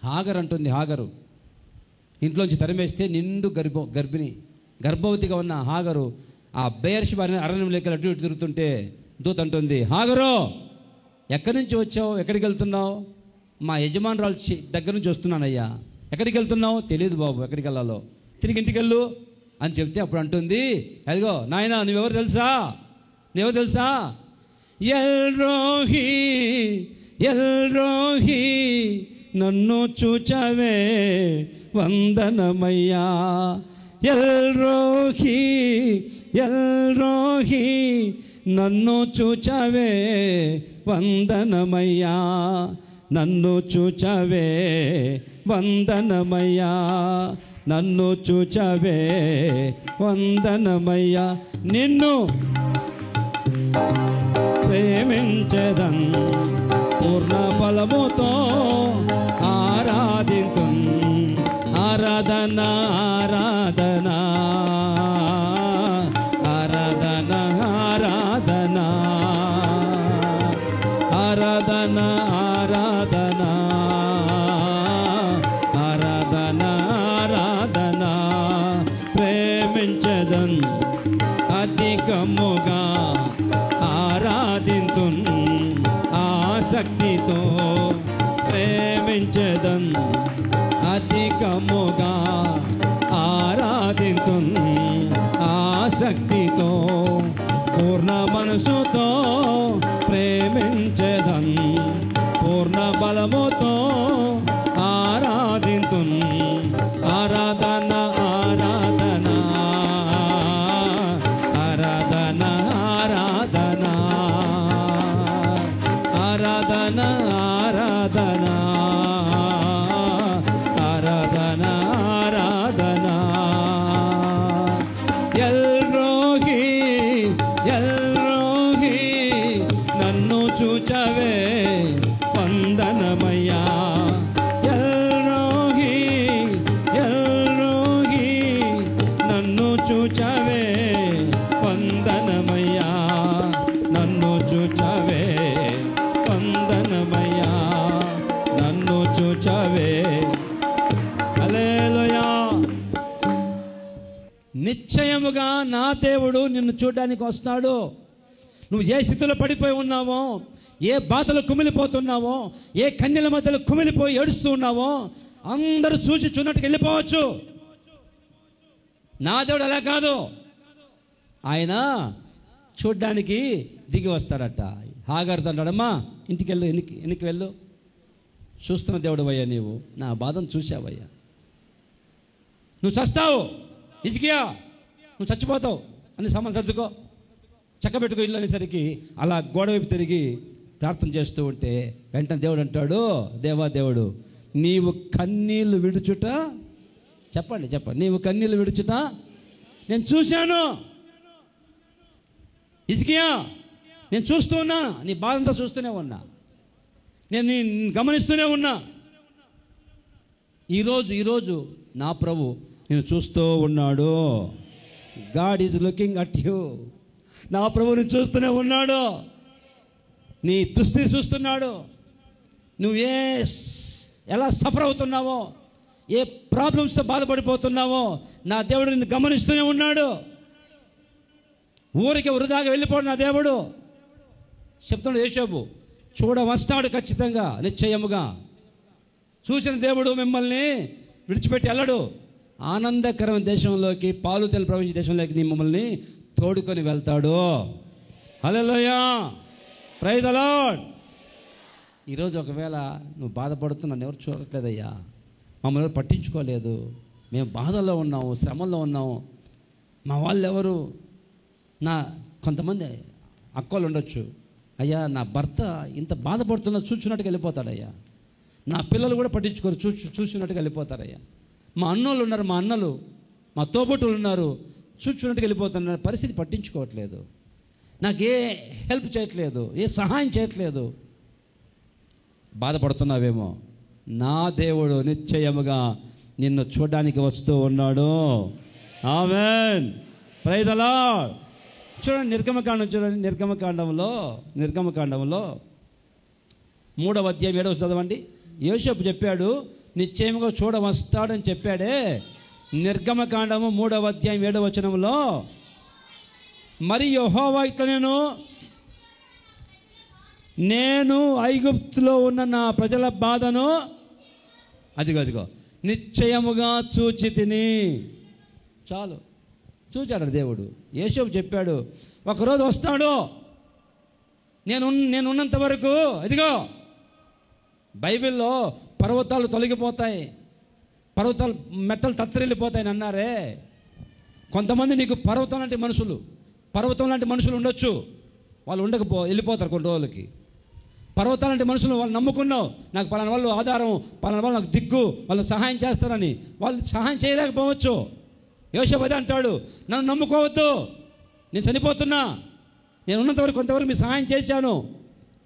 హాగరు అంటుంది, హాగరు ఇంట్లోంచి తరిమేస్తే నిండు గర్భవతిగా ఉన్న హాగరు ఆ బెయేర్షెబా అరణ్యంలోకి అటు ఇటు తిరుగుతుంటే దూత అంటుంది, హాగరు ఎక్కడి నుంచి వచ్చావు, ఎక్కడికి వెళ్తున్నావు? మా యజమానురాలు దగ్గర నుంచి వస్తున్నానయ్యా. ఎక్కడికి వెళ్తున్నావు? తెలియదు బాబు ఎక్కడికి వెళ్ళాలో, తిరిగి ఇంటికి వెళ్ళు అని చెప్తే అప్పుడు అంటుంది, అదిగో నాయన నువ్వెవరు తెలుసా, ఎల్ రోహి నన్ను చూచవే వందనమయ్యా. ఎల్రోహి ఎల్రోహి నన్ను చూచావే వందనమయ్యా, నన్ను చూచావే వందనమయ్యా, నన్ను చూచావే వందనమయ్యా. నిన్ను ప్రేమించదన్ పూర్ణ బలముతో ఆరాధింతున్. ఆరాధన ఆరాధన ఆరాధన ఆరాధన ఆరాధన ఆరాధన ఆరాధన ఆరాధన. ప్రేమించదన్ అధికముగా ఆరాధింతున్ ఆసక్తితో. ప్రేమించదన్ అధికముగా ఆరాధింతున్ ఆసక్తితో. పూర్ణ మనసుతో ప్రేమించదన్ పూర్ణ బలముతో ఆరాధింతున్. ఆరాధన ఆరాధన ఆరాధన ఆరాధన ఆరాధన ఆరాధన ఆరాధన ఆరాధన. ఎల్రోహి ఎల్రోహి నన్ను చూచవే వందనమయ్యా. ఎల్రోహి ఎల్రోహి నన్ను చూచవే వందనమయ్యా, నన్ను చూచవే వందనమయ్యా, నన్ను చూచవే. హల్లెలూయా. నిశ్చయముగా నా దేవుడు నిన్ను చూడడానికి వస్తాడు. నువ్వు ఏ స్థితిలో పడిపోయి ఉన్నావో, ఏ బాధలు కుమిలిపోతున్నావో, ఏ కన్యల మధ్యలో కుమిలిపోయి ఏడుస్తూ ఉన్నావో అందరూ చూసి చూడట్టుకు వెళ్ళిపోవచ్చు. నా దేవుడు అలా కాదు, ఆయన చూడ్డానికి దిగి వస్తాడట. హాగర్తో అన్నాడమ్మా ఇంటికి వెళ్ళు, ఎన్నికి వెళ్ళు, చూస్తున్న దేవుడు అయ్యా, నీవు నా బాధను చూసావయ్యా, నువ్వు చస్తావు హిజ్కియా, నువ్వు చచ్చిపోతావు అని సామాన్ సర్దుకో, చక్కబెట్టుకో ఇల్లు అనేసరికి అలా గోడ వైపు తిరిగి ప్రార్థన చేస్తూ ఉంటే వెంటనే దేవుడు అంటాడు, దేవా దేవుడు నీవు కన్నీళ్ళు విడుచుట, చెప్పండి చెప్పండి, నీవు కన్నీళ్ళు విడుచుట నేను చూశాను హిజ్కియా, నేను చూస్తూ ఉన్నా, నీ బాధంతా చూస్తూనే ఉన్నా, నేను గమనిస్తూనే ఉన్నా. ఈరోజు నా ప్రభు నేను చూస్తూ ఉన్నాడు. God is looking at you. నా ప్రభుని చూస్తూనే ఉన్నాడు, నీ దుస్థితి చూస్తున్నాడు, నువ్వు ఎలా సఫర్ అవుతున్నావో, ఏ ప్రాబ్లమ్స్తో బాధపడిపోతున్నావో నా దేవుడు నిన్ను గమనిస్తూనే ఉన్నాడు. ఊరికి వృధాగా వెళ్ళిపోడు నా దేవుడు. చెప్తున్నాడు యోసేపు, చూడ వస్తాడు ఖచ్చితంగా నిశ్చయముగా. చూసిన దేవుడు మిమ్మల్ని విడిచిపెట్టి వెళ్ళడు. ఆనందకరమైన దేశంలోకి, పాలు తెలు ప్రపంచ దేశంలోకి మిమ్మల్ని తోడుకొని వెళ్తాడు. హల్లెలూయా, ప్రైజ్ ది లార్డ్. ఈరోజు ఒకవేళ నువ్వు బాధపడుతున్నా, నన్ను ఎవరు చూడట్లేదయ్యా, మమ్మల్ని ఎవరు పట్టించుకోలేదు, మేము బాధల్లో ఉన్నాము, శ్రమల్లో ఉన్నాము, మా వాళ్ళు ఎవరు, నా కొంతమంది అక్కలు ఉండొచ్చు, అయ్యా నా భర్త ఇంత బాధపడుతున్నా చూచున్నట్టుగా వెళ్ళిపోతాడయ్యా, నా పిల్లలు కూడా పట్టించుకోరు, చూసినట్టుగా వెళ్ళిపోతారయ్యా, మా అన్నోళ్ళు ఉన్నారు, మా అన్నలు మా తోబుట్టులు ఉన్నారు, చూచున్నట్టుగా వెళ్ళిపోతున్నారు, పరిస్థితి పట్టించుకోవట్లేదు, నాకు ఏ హెల్ప్ చేయట్లేదు, ఏ సహాయం చేయట్లేదు. బాధపడుతున్నావేమో, నా దేవుడు నిశ్చయముగా నిన్ను చూడడానికి వస్తూ ఉన్నాడు. ఆమేన్, ప్రైజ్ ది లార్డ్. చూడండి నిర్గమకాండం, చూడండి నిర్గమకాండంలో 3వ అధ్యాయం 7వ చదవండి. యోసేపు చెప్పాడు నిశ్చయముగా చూడ వస్తాడని చెప్పాడే. నిర్గమకాండము 3వ అధ్యాయం 7వ వచనంలో, మరి యెహోవా ఇట్లా నేను ఐగుప్తులో ఉన్న నా ప్రజల బాధను అదిగో నిశ్చయముగా చూచి తిని. చాలు, చూచాడు దేవుడు. యోసేపు చెప్పాడు ఒకరోజు వస్తాడు, నేనున్నంత వరకు. ఇదిగో బైబిల్లో పర్వతాలు తొలగిపోతాయి, పర్వతాలు మెట్టలు తత్తరిల్లిపోతాయని అన్నారే. కొంతమంది నీకు పర్వతం లాంటి మనుషులు ఉండొచ్చు, వాళ్ళు వెళ్ళిపోతారు కొన్ని రోజులకి. పర్వతాలు లాంటి మనుషులు వాళ్ళు నమ్ముకున్నావు, నాకు పలానా వాళ్ళు ఆధారం, పలానా వాళ్ళు నాకు దిక్కు, వాళ్ళు సహాయం చేస్తారని. వాళ్ళు సహాయం చేయలేకపోవచ్చు. యోసేపు అదే అంటాడు, నన్ను నమ్ముకోవద్దు, నేను చనిపోతున్నా, నేను ఉన్నంతవరకు కొంతవరకు మీ సహాయం చేశాను,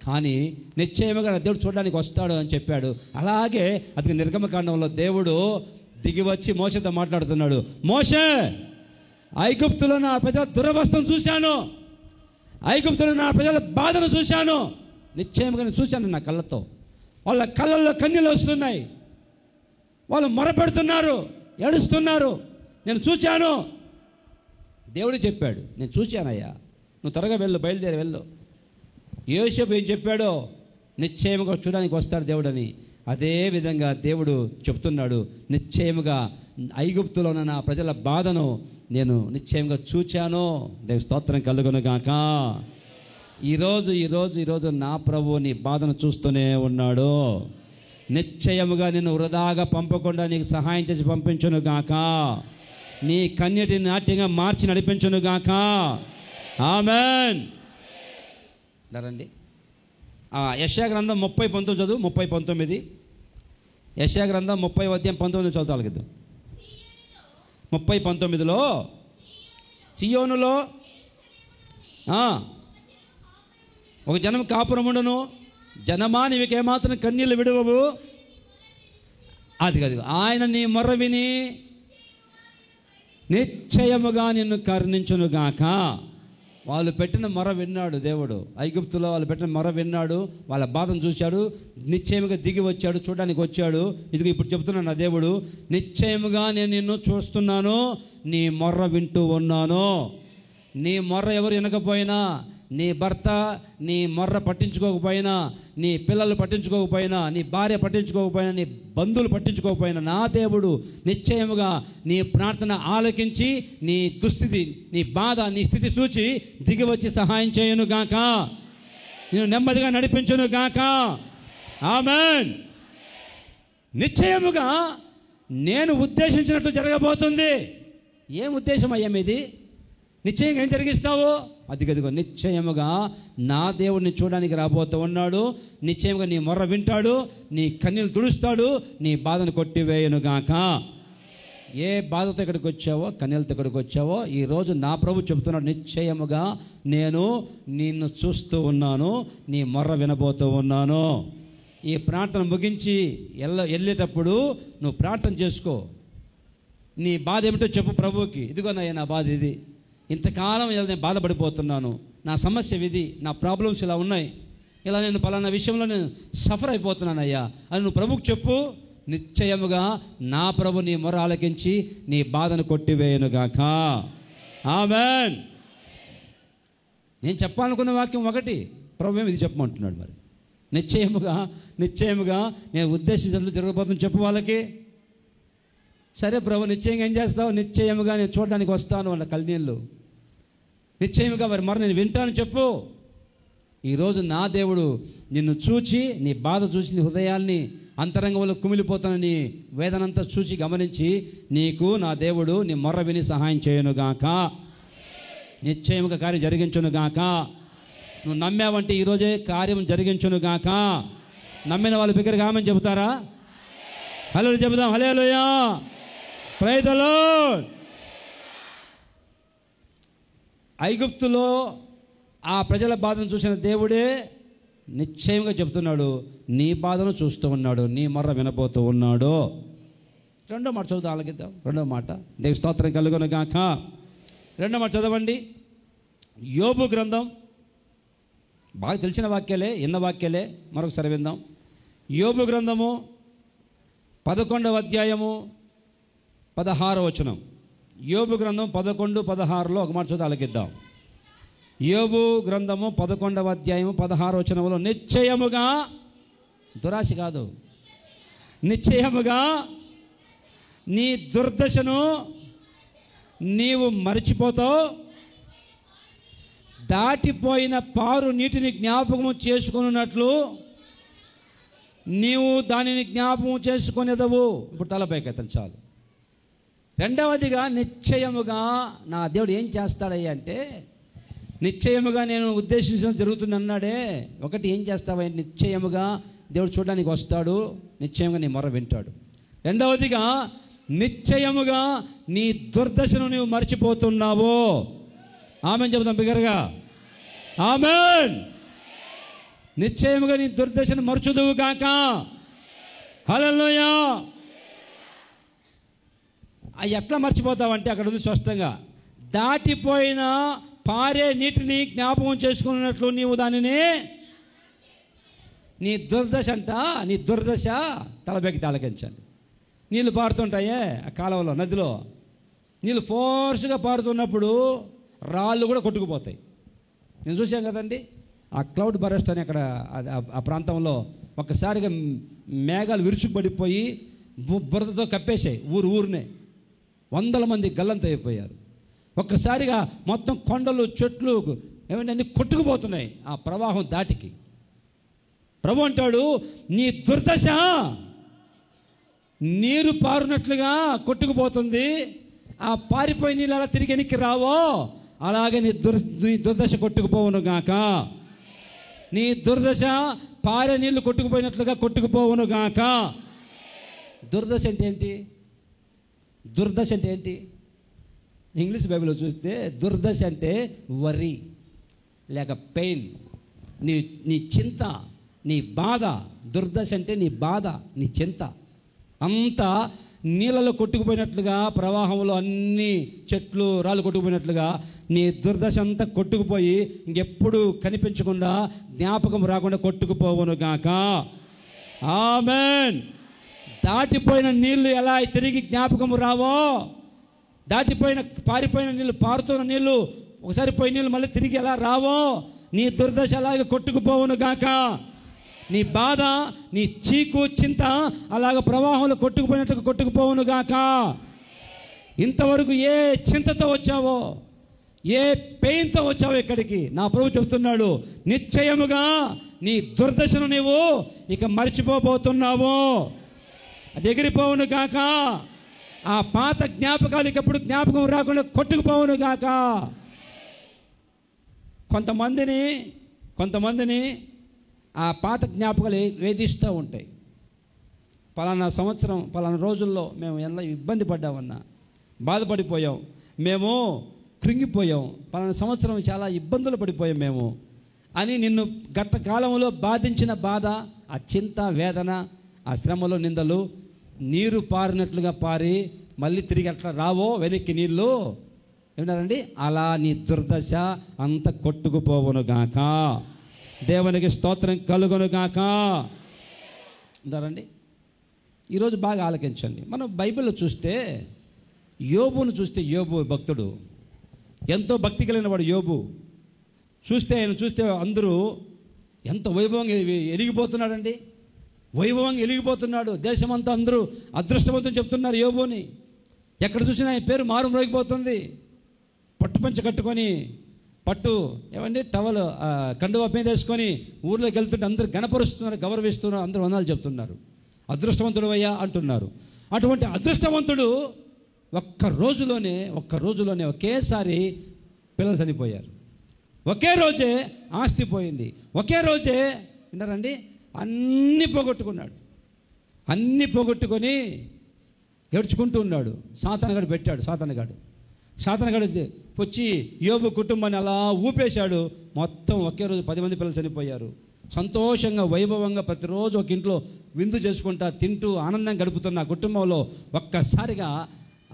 కానీ నిశ్చయముగా దేవుడు చూడడానికి వస్తాడు అని చెప్పాడు. అలాగే అతని నిర్గమకాండంలో దేవుడు దిగి వచ్చి మోషేతో మాట్లాడుతున్నాడు. మోషే, ఐగుప్తులో నా ప్రజల దురవస్థను చూశాను, ఐగుప్తులో నా ప్రజల బాధను చూశాను, నిశ్చయంగా నేను చూశాను నా కళ్ళతో. వాళ్ళ కళ్ళల్లో కన్నీళ్ళు వస్తున్నాయి, వాళ్ళు మొరపెడుతున్నారు, ఏడుస్తున్నారు, నేను చూశాను. దేవుడు చెప్పాడు, నేను చూశానయ్యా, నువ్వు త్వరగా బయలుదేరి వెళ్ళు. యోసేపు ఏం చెప్పాడో, నిశ్చయముగా చూడడానికి వస్తాడు దేవుడని. అదే విధంగా దేవుడు చెప్తున్నాడు, నిశ్చయముగా ఐగుప్తులో ఉన్న నా ప్రజల బాధను నేను నిశ్చయంగా చూచాను. దేవుని స్తోత్రం కలుగును గాక. ఈరోజు నా ప్రభువు నీ బాధను చూస్తూనే ఉన్నాడు. నిశ్చయముగా నిన్ను వృధాగా పంపకుండా నీకు సహాయం చేసి పంపించును గాక, నీ కన్యటి నాట్యంగా మార్చి నడిపించును గాక. ఆమెన్. రండి, యెషయా గ్రంథం 30:19 చదువు. 30:19 యెషయా గ్రంథం 30:19 చదువుతా కదా. 30:19లో సియోనులో ఒక జనం కాపురముండును, జనమా నీకేమాత్రం కన్నీళ్ళు విడువవు. అది ఆయన నీ మొర్ర విని నిశ్చయముగా నిన్ను కరుణించునుగాక. వాళ్ళు పెట్టిన మొర విన్నాడు దేవుడు. ఐగుప్తులో వాళ్ళు పెట్టిన మొర విన్నాడు, వాళ్ళ బాధను చూశాడు, నిశ్చయముగా దిగి వచ్చాడు, చూడడానికి వచ్చాడు. ఇదిగో ఇప్పుడు చెప్తున్నాను నా దేవుడు, నిశ్చయముగా నేను నిన్ను చూస్తున్నాను, నీ మొర్ర వింటూ ఉన్నాను. నీ మొర్ర ఎవరు వినకపోయినా, నీ భర్త నీ మొర్ర పట్టించుకోకపోయినా, నీ పిల్లలు పట్టించుకోకపోయినా, నీ భార్య పట్టించుకోకపోయినా, నీ బంధువులు పట్టించుకోకపోయినా, నా దేవుడు నిశ్చయముగా నీ ప్రార్థన ఆలకించి నీ దుస్థితి, నీ బాధ, నీ స్థితి చూచి దిగి వచ్చి సహాయం చేయను గాక, నేను నెమ్మదిగా నడిపించును గాక. ఆమేన్. నిశ్చయముగా నేను ఉద్దేశించినట్టు జరగబోతుంది. ఏం ఉద్దేశం అయ్యా మీది? నిశ్చయంగా ఏం జరిగిస్తావు? అదిగదిగో నిశ్చయముగా నా దేవుడిని చూడడానికి రాబోతూ ఉన్నాడు. నిశ్చయంగా నీ మొర్ర వింటాడు, నీ కన్నీళ్ళు తుడుస్తాడు, నీ బాధను కొట్టివేయనుగాక. ఏ బాధతో ఇక్కడికి వచ్చావో, కన్నీళ్ళతో ఇక్కడికి వచ్చావో, ఈరోజు నా ప్రభు చెబుతున్నాడు, నిశ్చయముగా నేను నిన్ను చూస్తూ ఉన్నాను, నీ మొర్ర వినబోతూ ఉన్నాను. ఈ ప్రార్థన ముగించి వెళ్ళేటప్పుడు నువ్వు ప్రార్థన చేసుకో. నీ బాధ ఏమిటో చెప్పు ప్రభువుకి. ఇదిగో నా బాధ ఇది, ఇంతకాలం ఇలా నేను బాధపడిపోతున్నాను, నా సమస్య ఇది, నా ప్రాబ్లమ్స్ ఇలా ఉన్నాయి, ఇలా నేను పలానా విషయంలో నేను సఫర్ అయిపోతున్నానయ్యా అని నువ్వు ప్రభువుకి చెప్పు. నిశ్చయముగా నా ప్రభు నీ మొర ఆలకించి నీ బాధను కొట్టివేయనుగాక. ఆమేన్. నేను చెప్పాలనుకున్న వాక్యం ఒకటి, ప్రభు ఇది చెప్పమంటున్నాడు. మరి నిశ్చయముగా నేను ఉద్దేశించినట్లు జరగబోతుంది చెప్పు వాళ్ళకి. సరే ప్రభు, నిశ్చయంగా ఏం చేస్తావు? నిశ్చయముగా నేను చూడడానికి వస్తాను వాళ్ళ కన్నీళ్ళు. నిశ్చయముగా మరి నేను వింటాను చెప్పు. ఈరోజు నా దేవుడు నిన్ను చూచి, నీ బాధ చూసి, నీ హృదయాల్ని అంతరంగంలో కుమిలిపోతున్న నీ వేదనంతా చూసి గమనించి నీకు నా దేవుడు నీ మొర్ర విని సహాయం చేయనుగాక, నిశ్చయముగా కార్యం జరిగించునుగాక. నువ్వు నమ్మావంటే ఈరోజే కార్యం జరిగించునుగాక. నమ్మిన వాళ్ళు బిగ్గరగా ఆమేన్ చెబుతారా? హల్లెలూయా చెబుదాం. హల్లెలూయా, ప్రైజ్ ది లార్డ్. ఐగుప్తులో ఆ ప్రజల బాధను చూసిన దేవుడే నిశ్చయంగా చెప్తున్నాడు, నీ బాధను చూస్తూ ఉన్నాడు, నీ మొర్ర వినబోతూ ఉన్నాడు. రెండో మాట చదువుతాం, ఆలకిద్దాం. రెండో మాట, దేవుని స్తోత్రం కలుగును గాక. రెండో మాట చదవండి. యోబు గ్రంథం, బాగా తెలిసిన వాక్యాలే, ఎన్న వాక్యాలే, మరొకసారి విందాం. యోబు గ్రంథము 11వ అధ్యాయము 16వ వచనం. యోబు గ్రంథం 11:16లో ఒక మాట చదువు ఆలకిద్దాం. యోబు గ్రంథము 11వ అధ్యాయము 16వ వచనంలో, నిశ్చయముగా, దురాశ కాదు, నిశ్చయముగా నీ దుర్దశను నీవు మరిచిపోతావు, దాటిపోయిన పారు నీటిని జ్ఞాపకము చేసుకున్నట్లు నీవు దానిని జ్ఞాపకం చేసుకునేదవు. ఇప్పుడు తలపైకి ఎత్తండి చాలు. రెండవదిగా నిశ్చయముగా నా దేవుడు ఏం చేస్తాడయ్యా అంటే, నిశ్చయముగా నేను ఉద్దేశించిన జరుగుతుంది అన్నాడే. ఒకటి ఏం చేస్తావా, నిశ్చయముగా దేవుడు చూడడానికి వస్తాడు, నిశ్చయంగా నీ మొర వింటాడు. రెండవదిగా నిశ్చయముగా నీ దుర్దశను నీవు మర్చిపోతున్నావు. ఆమేన్ చెబుతాం బిగ్గరగా, ఆమేన్. నిశ్చయముగా నీ దుర్దశను మర్చుదువు గాక. హల్లెలూయా. అవి ఎట్లా మర్చిపోతావంటే, అక్కడ ఉంది స్పష్టంగా, దాటిపోయిన పారే నీటిని జ్ఞాపకం చేసుకున్నట్లు నీవు దానిని, నీ దుర్దశ అంట, నీ దుర్దశ తలబెక్కి తలకించండి. నీళ్ళు పారుతుంటాయే ఆ కాలువలో, నదిలో నీళ్ళు ఫోర్స్గా పారుతున్నప్పుడు రాళ్ళు కూడా కొట్టుకుపోతాయి. నేను చూశాను కదండి, ఆ క్లౌడ్ బరస్ట్ అని అక్కడ ఆ ప్రాంతంలో ఒక్కసారిగా మేఘాలు విరుచుకుపడిపోయి బురదతో కప్పేసాయి ఊరినే. 100 మంది గల్లంత అయిపోయారు. ఒక్కసారిగా మొత్తం కొండలు చెట్లు ఏమంటే అన్నీ కొట్టుకుపోతున్నాయి ఆ ప్రవాహం దాటికి. ప్రభు అంటాడు, నీ దుర్దశ నీరు పారునట్లుగా కొట్టుకుపోతుంది. ఆ పారిపోయి నీళ్ళు అలా తిరిగి వెనక్కి రావో, అలాగే నీ దుర్దశ కొట్టుకుపోవును గాక. నీ దుర్దశ పారే నీళ్లు కొట్టుకుపోయినట్లుగా కొట్టుకుపోవును గాక. దుర్దశ అంటే ఏంటి? దుర్దశ అంటే ఏంటి? ఇంగ్లీష్ బైబిల్లో చూస్తే దుర్దశ అంటే వరి లేక పెయిన్, నీ చింత, నీ బాధ. దుర్దశ అంటే నీ బాధ, నీ చింత అంతా నీళ్ళలో కొట్టుకుపోయినట్లుగా, ప్రవాహంలో అన్ని చెట్లు రాళ్ళు కొట్టుకుపోయినట్లుగా నీ దుర్దశ అంతా కొట్టుకుపోయి ఇంకెప్పుడు కనిపించకుండా, జ్ఞాపకం రాకుండా కొట్టుకుపోవును గాక. ఆమేన్. దాటిపోయిన నీళ్లు ఎలా తిరిగి జ్ఞాపకము రావో, దాటిపోయిన పారిపోయిన నీళ్ళు, పారుతున్న నీళ్ళు, ఒకసారి పోయిన నీళ్ళు మళ్ళీ తిరిగి ఎలా రావో, నీ దుర్దశ అలాగే కొట్టుకుపోవును గాక. నీ బాధ, నీ చీకు చింత అలాగ ప్రవాహంలో కొట్టుకుపోయినట్టుగా కొట్టుకుపోవును గాక. ఇంతవరకు ఏ చింతతో వచ్చావో, ఏ పెయిన్తో వచ్చావో ఇక్కడికి, నా ప్రభు చెప్తున్నాడు, నిశ్చయముగా నీ దుర్దశను నీవు ఇక మర్చిపోబోతున్నావు. అది ఎగిరిపోవును గాక. ఆ పాత జ్ఞాపకాలు ఎప్పుడు జ్ఞాపకం రాకుండా కొట్టుకుపోవును గాక. కొంతమందిని ఆ పాత జ్ఞాపకాలు వేధిస్తూ ఉంటాయి. పలానా సంవత్సరం పలానా రోజుల్లో మేము ఎలా ఇబ్బంది పడ్డామన్నా, బాధపడిపోయాం, మేము కృంగిపోయాం, పలానా సంవత్సరం చాలా ఇబ్బందులు పడిపోయాం మేము అని నిన్ను గత కాలంలో బాధించిన బాధ, ఆ చింత, వేదన, ఆ శ్రమలో నిందలు నీరు పారినట్లుగా పారి మళ్ళీ తిరిగి అట్లా రావో వెనక్కి నీళ్ళు, ఏమన్నారండి, అలా నీ దుర్దశ అంత కొట్టుకుపోవును గాక. దేవునికి స్తోత్రం కలుగును గాక. అంటారండి. ఈరోజు బాగా ఆలకించండి. మనం బైబిల్లో చూస్తే యోబును చూస్తే, యోబు భక్తుడు, ఎంతో భక్తి కలిగిన వాడు యోబు. ఆయన చూస్తే అందరూ ఎంత వైభవంగా ఎదిగిపోతున్నాడండి, వైభవంగా ఎలిగిపోతున్నాడు. దేశమంతా అందరూ అదృష్టవంతుని చెప్తున్నారు యోబుని. ఎక్కడ చూసినా ఆయన పేరు మారు మ్రోగిపోతుంది. పట్టుపంచ కట్టుకొని, ఏమండి టవల్ కండువా మీద వేసుకొని ఊర్లోకి వెళ్తుంటే అందరూ గణపరుస్తున్నారు, గౌరవిస్తున్నారు, అందరూ వందనాలు చెప్తున్నారు. అదృష్టవంతుడు అయ్యా అంటున్నారు. అటువంటి అదృష్టవంతుడు ఒక్క రోజులోనే ఒకేసారి పిల్లలు చనిపోయారు. ఒకే రోజే ఆస్తి పోయింది. ఒకే రోజే విన్నారండి, అన్నీ పోగొట్టుకున్నాడు. అన్నీ పోగొట్టుకొని ఏడ్చుకుంటూ ఉన్నాడు. సాతానగాడు పెట్టాడు. సాతానగాడు వచ్చి యోబు కుటుంబాన్ని అలా ఊపేశాడు. మొత్తం ఒకే రోజు 10 మంది పిల్లలు చనిపోయారు. సంతోషంగా వైభవంగా ప్రతిరోజు ఒక ఇంట్లో విందు చేసుకుంటా తింటూ ఆనందంగా గడుపుతున్న కుటుంబంలో ఒక్కసారిగా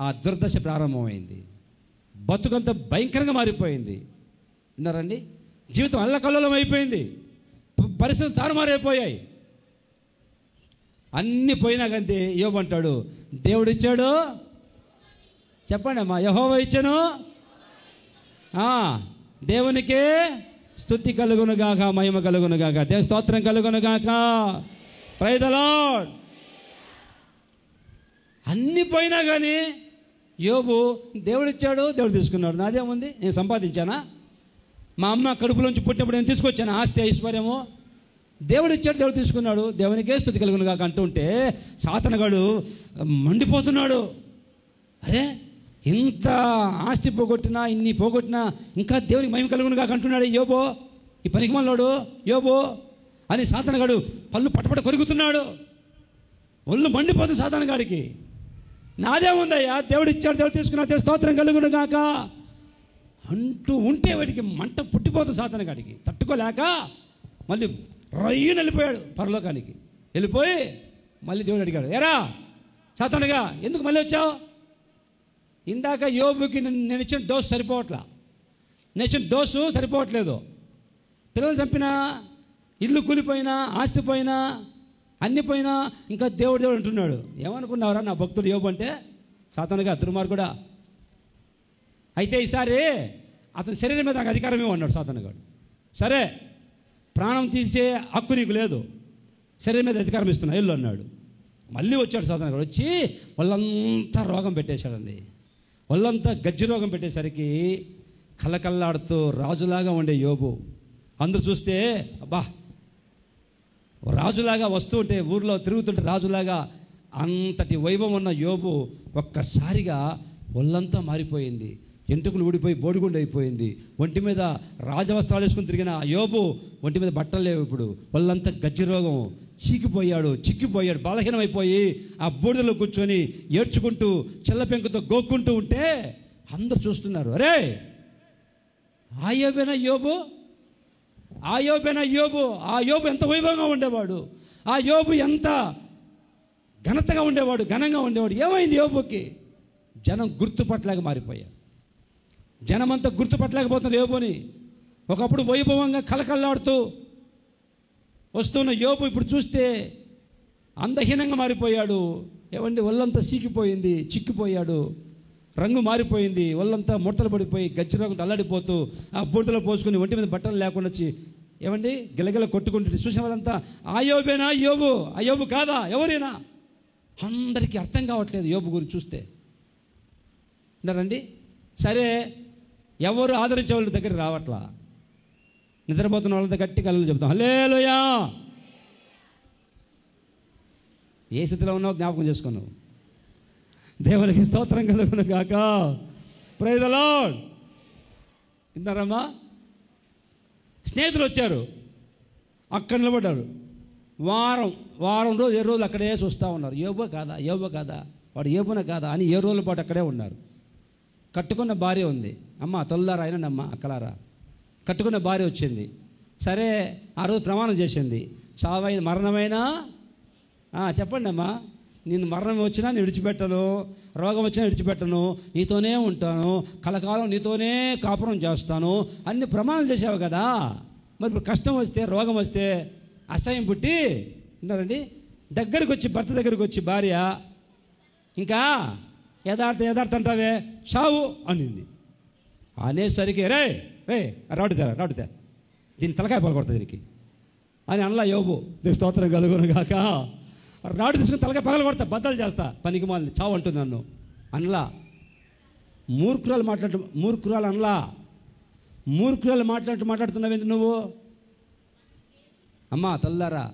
ఆ దుర్దశ ప్రారంభమైంది. బతుకంతా భయంకరంగా మారిపోయింది. విన్నారండి, జీవితం అల్లకల్లోలం అయిపోయింది. పరిస్థితులు తారుమారైపోయాయి. అన్నీ పోయినా కానీ యోబు అంటాడు, దేవుడు ఇచ్చాడు, చెప్పండి అమ్మా, యెహోవా ఇచ్చాను, దేవునికే స్తుతి కలుగును గాక, మహిమ కలుగును గాక, దేవుని స్తోత్రం కలుగును గాక. Praise the Lord. అన్నీ పోయినా కానీ యోబు, దేవుడు ఇచ్చాడు, దేవుడు తీసుకున్నాడు, నాదేముంది, నేను సంపాదించానా, మా అమ్మ కడుపులోంచి పుట్టినప్పుడు నేను తీసుకొచ్చాను ఆస్తి ఐశ్వర్యము, దేవుడు ఇచ్చాడు, దేవుడు తీసుకున్నాడు, దేవునికే స్తుతి కలుగును గాక అంటుంటే సాతానుగాడు మండిపోతున్నాడు. అరే ఇంత ఆస్తి పోగొట్టినా, ఇన్ని పోగొట్టినా ఇంకా దేవునికి మహిమ కలుగును గాక అంటున్నాడు యోబో, ఈ పనికిమాలోడు యోబో అని సాతానుగాడు పళ్ళు పటపట కొరుకుతున్నాడు. ఒళ్ళు మండిపోతుంది సాతానుగాడికి. నాదేముందయ్యా, దేవుడు ఇచ్చాడు, దేవుడు తీసుకున్నాడు, స్తోత్రం కలుగును గాక అంటూ ఉంటే వాడికి మంట పుట్టిపోతుంది సాతానుగాడికి. తట్టుకోలేక మళ్ళీ రయ్యని వెళ్ళిపోయాడు పరలోకానికి. వెళ్ళిపోయి మళ్ళీ దేవుడు అడిగాడు, ఏరా సాతానుగా ఎందుకు మళ్ళీ వచ్చావు? ఇందాక యోబుకి నేను ఇచ్చిన డోసు సరిపోవట్లా, నేను ఇచ్చిన డోసు సరిపోవట్లేదు. పిల్లలు చంపినా, ఇల్లు కూలిపోయినా, ఆస్తి పోయినా, అన్ని పోయినా ఇంకా దేవుడు దేవుడు అంటున్నాడు. ఏమనుకున్నావురా నా భక్తుడు యోబు అంటే? సాతానుగా దుర్మార్గుడా, అయితే ఈసారి అతని శరీరం మీద నాకు అధికారం ఇవ్వన్నాడు సాతానుగాడు. సరే, ప్రాణం తీసే హక్కు నీకు లేదు, శరీరం మీద అధికారం ఇస్తున్నా ఇల్లు అన్నాడు. మళ్ళీ వచ్చాడు సాతానుగాడు. వచ్చి వాళ్ళంతా రోగం పెట్టేశాడండి. వాళ్ళంతా గజ్జి రోగం పెట్టేసరికి కళ్ళకల్లాడుతూ రాజులాగా ఉండే యోబు, అందరూ చూస్తే అబ్బా రాజులాగా వస్తూ ఉంటే, ఊర్లో తిరుగుతుంటే రాజులాగా అంతటి వైభవం ఉన్న యోబు ఒక్కసారిగా ఒళ్ళంతా మారిపోయింది. ఎంటుకలు ఊడిపోయి బోడిగుండు అయిపోయింది. ఒంటి మీద రాజవస్త్రాలు వేసుకుని తిరిగిన యోబు ఒంటి మీద బట్టలు లేవు. ఇప్పుడు వాళ్ళంతా గజ్జి రోగం, చీకిపోయాడు, చిక్కిపోయాడు, బలహీనమైపోయి ఆ బూడిదలో కూర్చొని ఏడ్చుకుంటూ చెల్ల పెంకుతో గోక్కుంటూ ఉంటే అందరూ చూస్తున్నారు. అరే ఆ యోబేనా యోబు, ఆ యోబేనా యోబు, ఆ యోబు ఎంత వైభవంగా ఉండేవాడు, ఆ యోబు ఎంత ఘనతగా ఉండేవాడు, ఘనంగా ఉండేవాడు. ఏమైంది యోబుకి? జనం గుర్తుపట్టలేక మారిపోయారు. జనమంతా గుర్తుపట్టలేకపోతున్నారు యోబుని. ఒకప్పుడు వైభవంగా కలకల్లాడుతూ వస్తున్న యోబు ఇప్పుడు చూస్తే అందహీనంగా మారిపోయాడు. ఏమండి, ఒళ్ళంతా సీకిపోయింది, చిక్కిపోయాడు, రంగు మారిపోయింది, ఒళ్ళంతా ముడతలు పడిపోయి గజ్జి రోగంతో అల్లాడిపోతూ ఆ బూడిదలో పోసుకుని ఒంటి మీద బట్టలు లేకుండా వచ్చి ఏమండి గిలగిల కొట్టుకుంటుంది. చూసిన వాళ్ళంతా ఆ యోబేనా యోబు, ఆ యోబు కాదా ఎవరైనా? అందరికీ అర్థం కావట్లేదు యోబు గురించి చూస్తే. విన్నారండి? సరే, ఎవరు ఆదరించే వాళ్ళ దగ్గర రావట్లా. నిద్రపోతున్న వాళ్ళతో గట్టి కళ్ళు చెబుతాం హల్లెలూయా. ఏ స్థితిలో ఉన్నావు జ్ఞాపకం చేసుకున్నావు. దేవునికి స్తోత్రం కలుగును గాక. Praise the Lord. విన్నారమ్మా? స్నేహితులు వచ్చారు, అక్కడ నిలబడ్డారు. వారం రోజు 7 రోజులు అక్కడే చూస్తూ ఉన్నారు. యోబో కాదా, యోబో కాదా, వాడు యోబున కాదా అని 7 రోజుల పాటు అక్కడే ఉన్నారు. కట్టుకున్న భార్య ఉంది. అమ్మ తల్లారా అయినండమ్మా అక్కలారా, కట్టుకున్న భార్య వచ్చింది. సరే, ఆ రోజు ప్రమాణం చేసింది, చావైన మరణమైనా చెప్పండి అమ్మా, నేను మరణం వచ్చినా నేను విడిచిపెట్టను, రోగం వచ్చినా విడిచిపెట్టను, నీతోనే ఉంటాను, కలకాలం నీతోనే కాపురం చేస్తాను అన్ని ప్రమాణం చేసావు కదా. మరి ఇప్పుడు కష్టం వస్తే, రోగం వస్తే అసహ్యం పుట్టి విన్నారండి, భర్త దగ్గరికి వచ్చి భార్య ఇంకా యథార్థ అంటావే చావు అనింది. అనేసరికి రే రాడుతా దీన్ని తలకాయ పగలగొడతా దీనికి అని అనలా యోబు. స్తోత్రం కలుగును గాక. రాడు తీసుకుని తలకాయ పగలగొడతా, బద్దలు చేస్తా, పనికి మాలింది చావు అంటుంది నన్ను అనలా. మూర్ఖురాలు అనలా. మూర్ఖురాలు మాట్లాడుతున్నావేంటి నువ్వు? అమ్మా తల్లారా,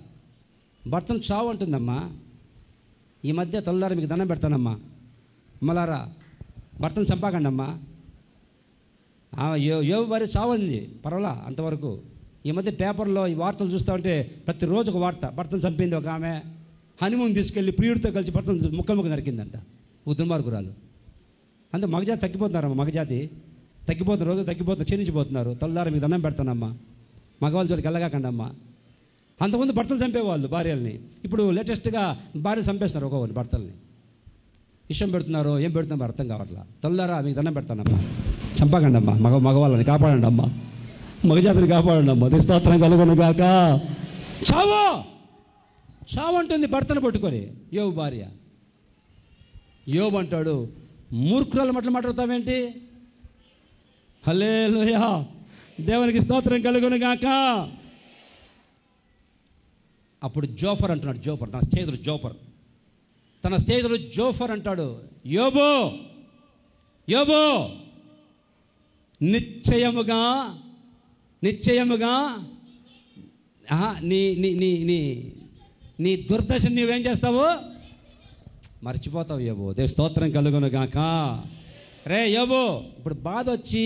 భర్తను చావు అంటుందమ్మా. ఈ మధ్య తల్లారా మీకు దండం పెడతానమ్మా, అమ్మలారా భర్తను చంపాకండి అమ్మా. యోబు భార్య చావంది, పర్వాలా అంతవరకు. ఈ మధ్య పేపర్లో ఈ వార్తలు చూస్తూ ఉంటే ప్రతిరోజు ఒక వార్త, భర్తను చంపింది ఒక ఆమె, హనీమూన్ తీసుకెళ్ళి ప్రియుడితో కలిసి భర్తను ముక్కలు నరికిందంట, ఒక దుర్మార్గురాలు. అంతే మగజాతి తగ్గిపోతున్నారమ్మా, మగజాతి తగ్గిపోతున్న రోజు క్షీణించిపోతున్నారు. తల్లారా మీకు దండం పెడతానమ్మా, మగవాళ్ళ చోటికి వెళ్ళగాకండి అమ్మా. అంతకుముందు భర్తలు చంపేవాళ్ళు భార్యల్ని, ఇప్పుడు లేటెస్ట్గా భార్యలు చంపేస్తున్నారు ఒక్కొక్కరు భర్తల్ని. ఇష్టం పెడుతున్నారు, ఏం పెడుతున్నారు అర్థం కావట్లా. తల్లారా మీకు దండం పెడతానమ్మా, చంపకండి అమ్మా, మగవాళ్ళని కాపాడండి అమ్మా, మగజాతిని కాపాడండి అమ్మా. స్తోత్రం కలుగును గాక. చావు అంటుంది భర్తను పట్టుకొని యోబు భార్య. యోబు అంటాడు, మూర్ఖురాలు మాట్లాడతావేంటి? హల్లెలూయా, దేవునికి స్తోత్రం కలుగును గాక. అప్పుడు జోఫర్ అంటున్నాడు, తన స్నేహితుడు జోఫర్ అంటాడు, యోబు నిశ్చయముగా నీ నీ నీ నీ నీ దుర్దశను నువ్వేం చేస్తావు? మర్చిపోతావు యోబు. దేవుని స్తోత్రం కలుగును గాక. రే యోబు, ఇప్పుడు బాధ వచ్చి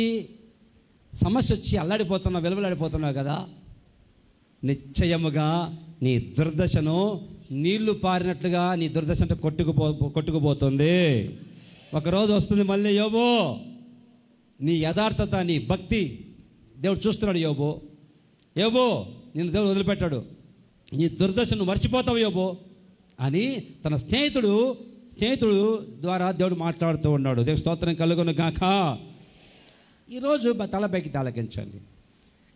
సమస్య వచ్చి అల్లాడిపోతున్నావు, వెలువలాడిపోతున్నావు కదా, నిశ్చయముగా నీ దుర్దశను నీళ్లు పారినట్లుగా నీ దుర్దశ అంటే కొట్టుకుపోతుంది. ఒకరోజు వస్తుంది మళ్ళీ యోబు, నీ యథార్థత, నీ భక్తి దేవుడు చూస్తున్నాడు. యోబు నిన్ను దేవుడు వదిలిపెట్టాడు, నీ దుర్దశను మర్చిపోతావు యోబు అని తన స్నేహితుడు ద్వారా దేవుడు మాట్లాడుతూ ఉన్నాడు. దేవుని స్తోత్రం కలుగును గాక. ఈరోజు తలపైకి తాళకించండి.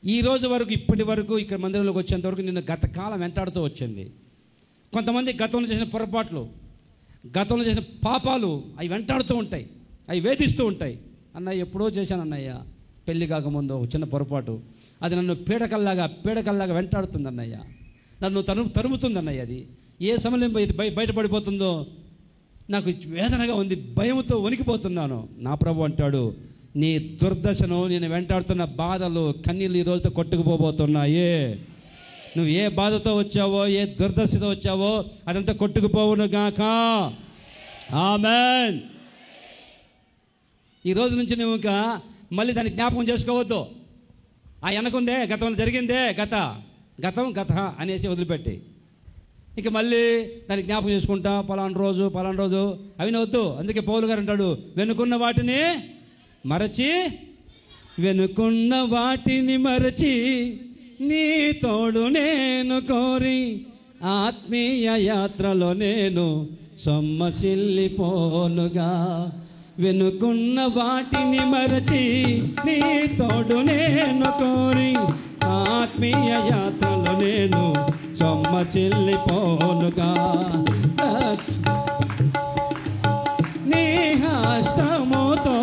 ఈ రోజు వరకు, ఇప్పటి వరకు ఇక్కడ మందిరంలోకి వచ్చేంత వరకు నిన్ను గత కాలం వెంటాడుతూ వచ్చింది. కొంతమంది గతంలో చేసిన పొరపాట్లు, గతంలో చేసిన పాపాలు అవి వెంటాడుతూ ఉంటాయి, అవి వేధిస్తూ ఉంటాయి. అన్నయ్య ఎప్పుడో చేశాను అన్నయ్య, పెళ్ళి కాకముందు చిన్న పొరపాటు, అది నన్ను పీడకల్లాగా వెంటాడుతుంది అన్నయ్య, నన్ను తరుముతుంది అన్నయ్య. అది ఏ సమయంలో బయటపడిపోతుందో నాకు వేదనగా ఉంది, భయంతో వణికిపోతున్నాను. నా ప్రభు అంటాడు, నీ దుర్దశను, నేను వెంటాడుతున్న బాధలు, కన్నీళ్ళు ఈ రోజుతో కొట్టుకుపోబోతున్నాయి. నువ్వు ఏ బాధతో వచ్చావో, ఏ దుర్దశతో వచ్చావో అదంతా కొట్టుకుపోవును గాక. ఆమేన్. ఈ రోజు నుంచి నువ్వు ఇంకా మళ్ళీ దాన్ని జ్ఞాపకం చేసుకోవద్దు. ఆ వెనకుందే, గతంలో జరిగిందే, గతం అనేసి వదిలిపెట్టి ఇక మళ్ళీ దాన్ని జ్ఞాపకం చేసుకుంటా పలానా రోజు అవి వద్దు. అందుకే పౌలు గారు అంటాడు, వెనుకున్న వాటిని మరచి నీ తోడు నేను కోరి ఆత్మీయ యాత్రలో నేను సొమ్మసిల్లిపోనుగా. వెనుకున్న వాటిని మరచి నీ తోడు నేను కోరి ఆత్మీయ యాత్రలో నేను సొమ్మసిల్లిపోనుగా. నీ హస్తముతో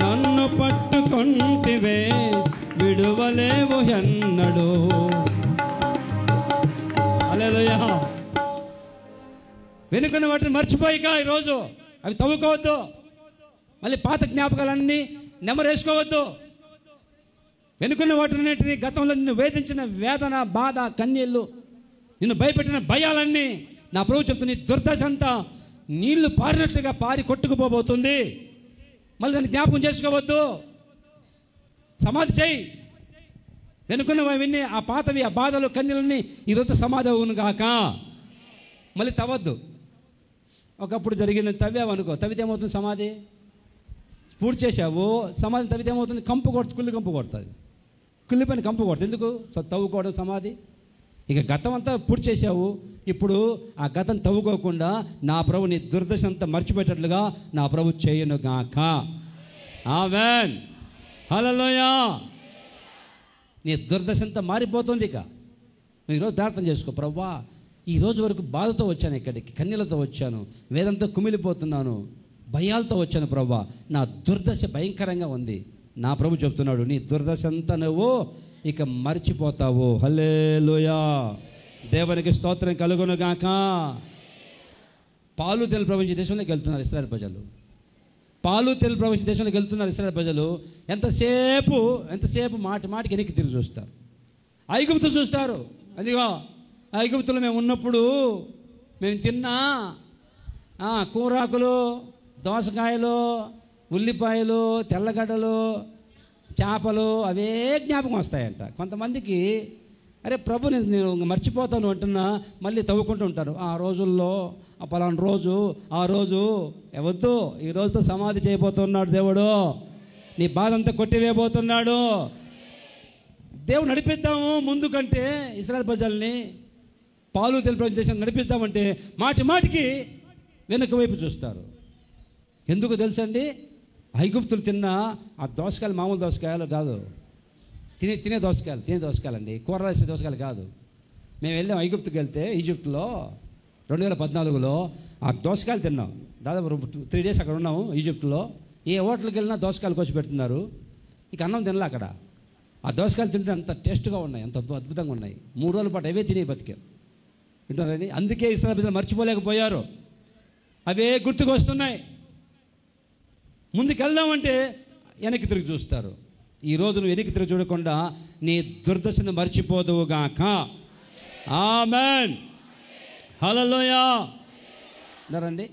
నన్ను పట్టుకొంటివే, విడువలేవు ఎన్నడు. హల్లెలూయా. వెనుకున్న వాటిని మర్చిపోయిక ఈరోజు అవి తవ్వుకోవద్దు. మళ్ళీ పాత జ్ఞాపకాలన్నీ నెమరేసుకోవద్దు. వెనుకున్న వాటినన్నింటినీ, గతంలో నిన్ను వేధించిన వేదన, బాధ, కన్నీళ్ళు, నిన్ను భయపెట్టిన భయాలన్నీ నా ప్రభు చెప్తున్న దుర్దశ అంతా నీళ్లు పారినట్లుగా పారి కొట్టుకుపోబోతుంది. మళ్ళీ దాన్ని జ్ఞాపకం చేసుకోవద్దు. సమాధి చేయి. వెనుకున్నవన్నీ, ఆ పాతవి, ఆ బాధలు, కన్నీళ్ళన్నీ ఈరోజు సమాధి అవును గాక. మళ్ళీ తవ్వద్దు. ఒకప్పుడు జరిగిందని తవ్వావనుకో, తవ్వితే ఏమవుతుంది? సమాధి పూర్తి చేసావు, సమాధి తవ్వితే ఏమవుతుంది? కుళ్ళి కంపు కొడుతుంది. కుళ్ళిపైన కంపు కొడుతుంది. ఎందుకు? తవ్వుకోవడం సమాధి. ఇక గతం అంతా పూర్తి చేసావు, ఇప్పుడు ఆ గతం తవ్వుకోకుండా నా ప్రభు నీ దుర్దశ అంతా మర్చిపెట్టట్లుగా నా ప్రభు చేయను గాక. ఆమేన్. హల్లెలూయా. నీ దుర్దశ అంతా మారిపోతుంది. ఇక నువ్వు ఈరోజు ప్రార్థన చేసుకో, ప్రభువా ఈ రోజు వరకు బాధతో వచ్చాను, ఇక్కడికి కన్నీళ్ళతో వచ్చాను, వేదంతో కుమిలిపోతున్నాను, భయాలతో వచ్చాను ప్రభువా, నా దుర్దశ భయంకరంగా ఉంది. నా ప్రభు చెప్తున్నాడు, నీ దుర్దశ అంతా నువ్వు ఇక మర్చిపోతావు. హల్లెలూయా. దేవునికి స్తోత్రం కలుగును గాక. పాలు తేనెలు ప్రవహించే దేశంలోకి వెళ్తున్నారు ఇశ్రాయేలు ప్రజలు. పాలు తేనెలు ప్రవహించే దేశంలోకి వెళ్తున్నారు ఇశ్రాయేలు ప్రజలు. ఎంతసేపు మాటికి వెనక్కి తిరిగి చూస్తారు. ఐగుప్తు చూస్తారు. అదిగో ఐగుప్తులో మేము ఉన్నప్పుడు మేము తిన్నా కూరాకులు, దోసకాయలు, ఉల్లిపాయలు, తెల్లగడ్డలు, చేపలు అవే జ్ఞాపకం వస్తాయంట. కొంతమందికి అరే ప్రభు నేను మర్చిపోతాను అంటున్నా, మళ్ళీ తవ్వుకుంటూ ఉంటారు. ఆ రోజుల్లో పలానా రోజు, ఆ రోజు వద్దు, ఈ రోజుతో సమాధి చేయబోతున్నాడు దేవుడు. నీ బాధ అంతా కొట్టివేయబోతున్నాడు. దేవుడు నడిపిద్దాము ముందు కంటే ఇశ్రాయేలు ప్రజల్ని పాలు తెలుపు దేశం నడిపిద్దామంటే మాటికి వెనుక వైపు చూస్తారు. ఎందుకు తెలుసండి? ఐగుప్తులు తిన్న ఆ దోసకాయలు మామూలు దోసకాయలు కాదు, తినే దోసకాయలు అండి, కూర వేసే దోసకాయలు కాదు. మేము వెళ్ళాం ఐగుప్తుకి వెళ్తే, ఈజిప్ట్లో 2014లో ఆ దోసకాయలు తిన్నాం. దాదాపు 3 days అక్కడ ఉన్నాము ఈజిప్ట్లో. ఏ హోటల్కి వెళ్ళినా దోసకాయలు కోసి పెడుతున్నారు. ఇక అన్నం తినలే అక్కడ. ఆ దోసకాయలు తింటే అంత టేస్ట్గా ఉన్నాయి, అంత అద్భుతంగా ఉన్నాయి. 3 రోజుల పాటు అవే తినే బతికాం. వింటారండి? అందుకే ఇశ్రాయేలు ప్రజలు మర్చిపోలేకపోయారు. అవే గుర్తుకు వస్తున్నాయి. ముందుకు వెళ్దామంటే వెనక్కి తిరిగి చూస్తారు. ఈరోజు నువ్వు వెనక్కి తిరిగి చూడకుండా నీ దుర్దశను మర్చిపోదువుగాక. ఆమేన్. హల్లెలూయా. ఉన్నారండి.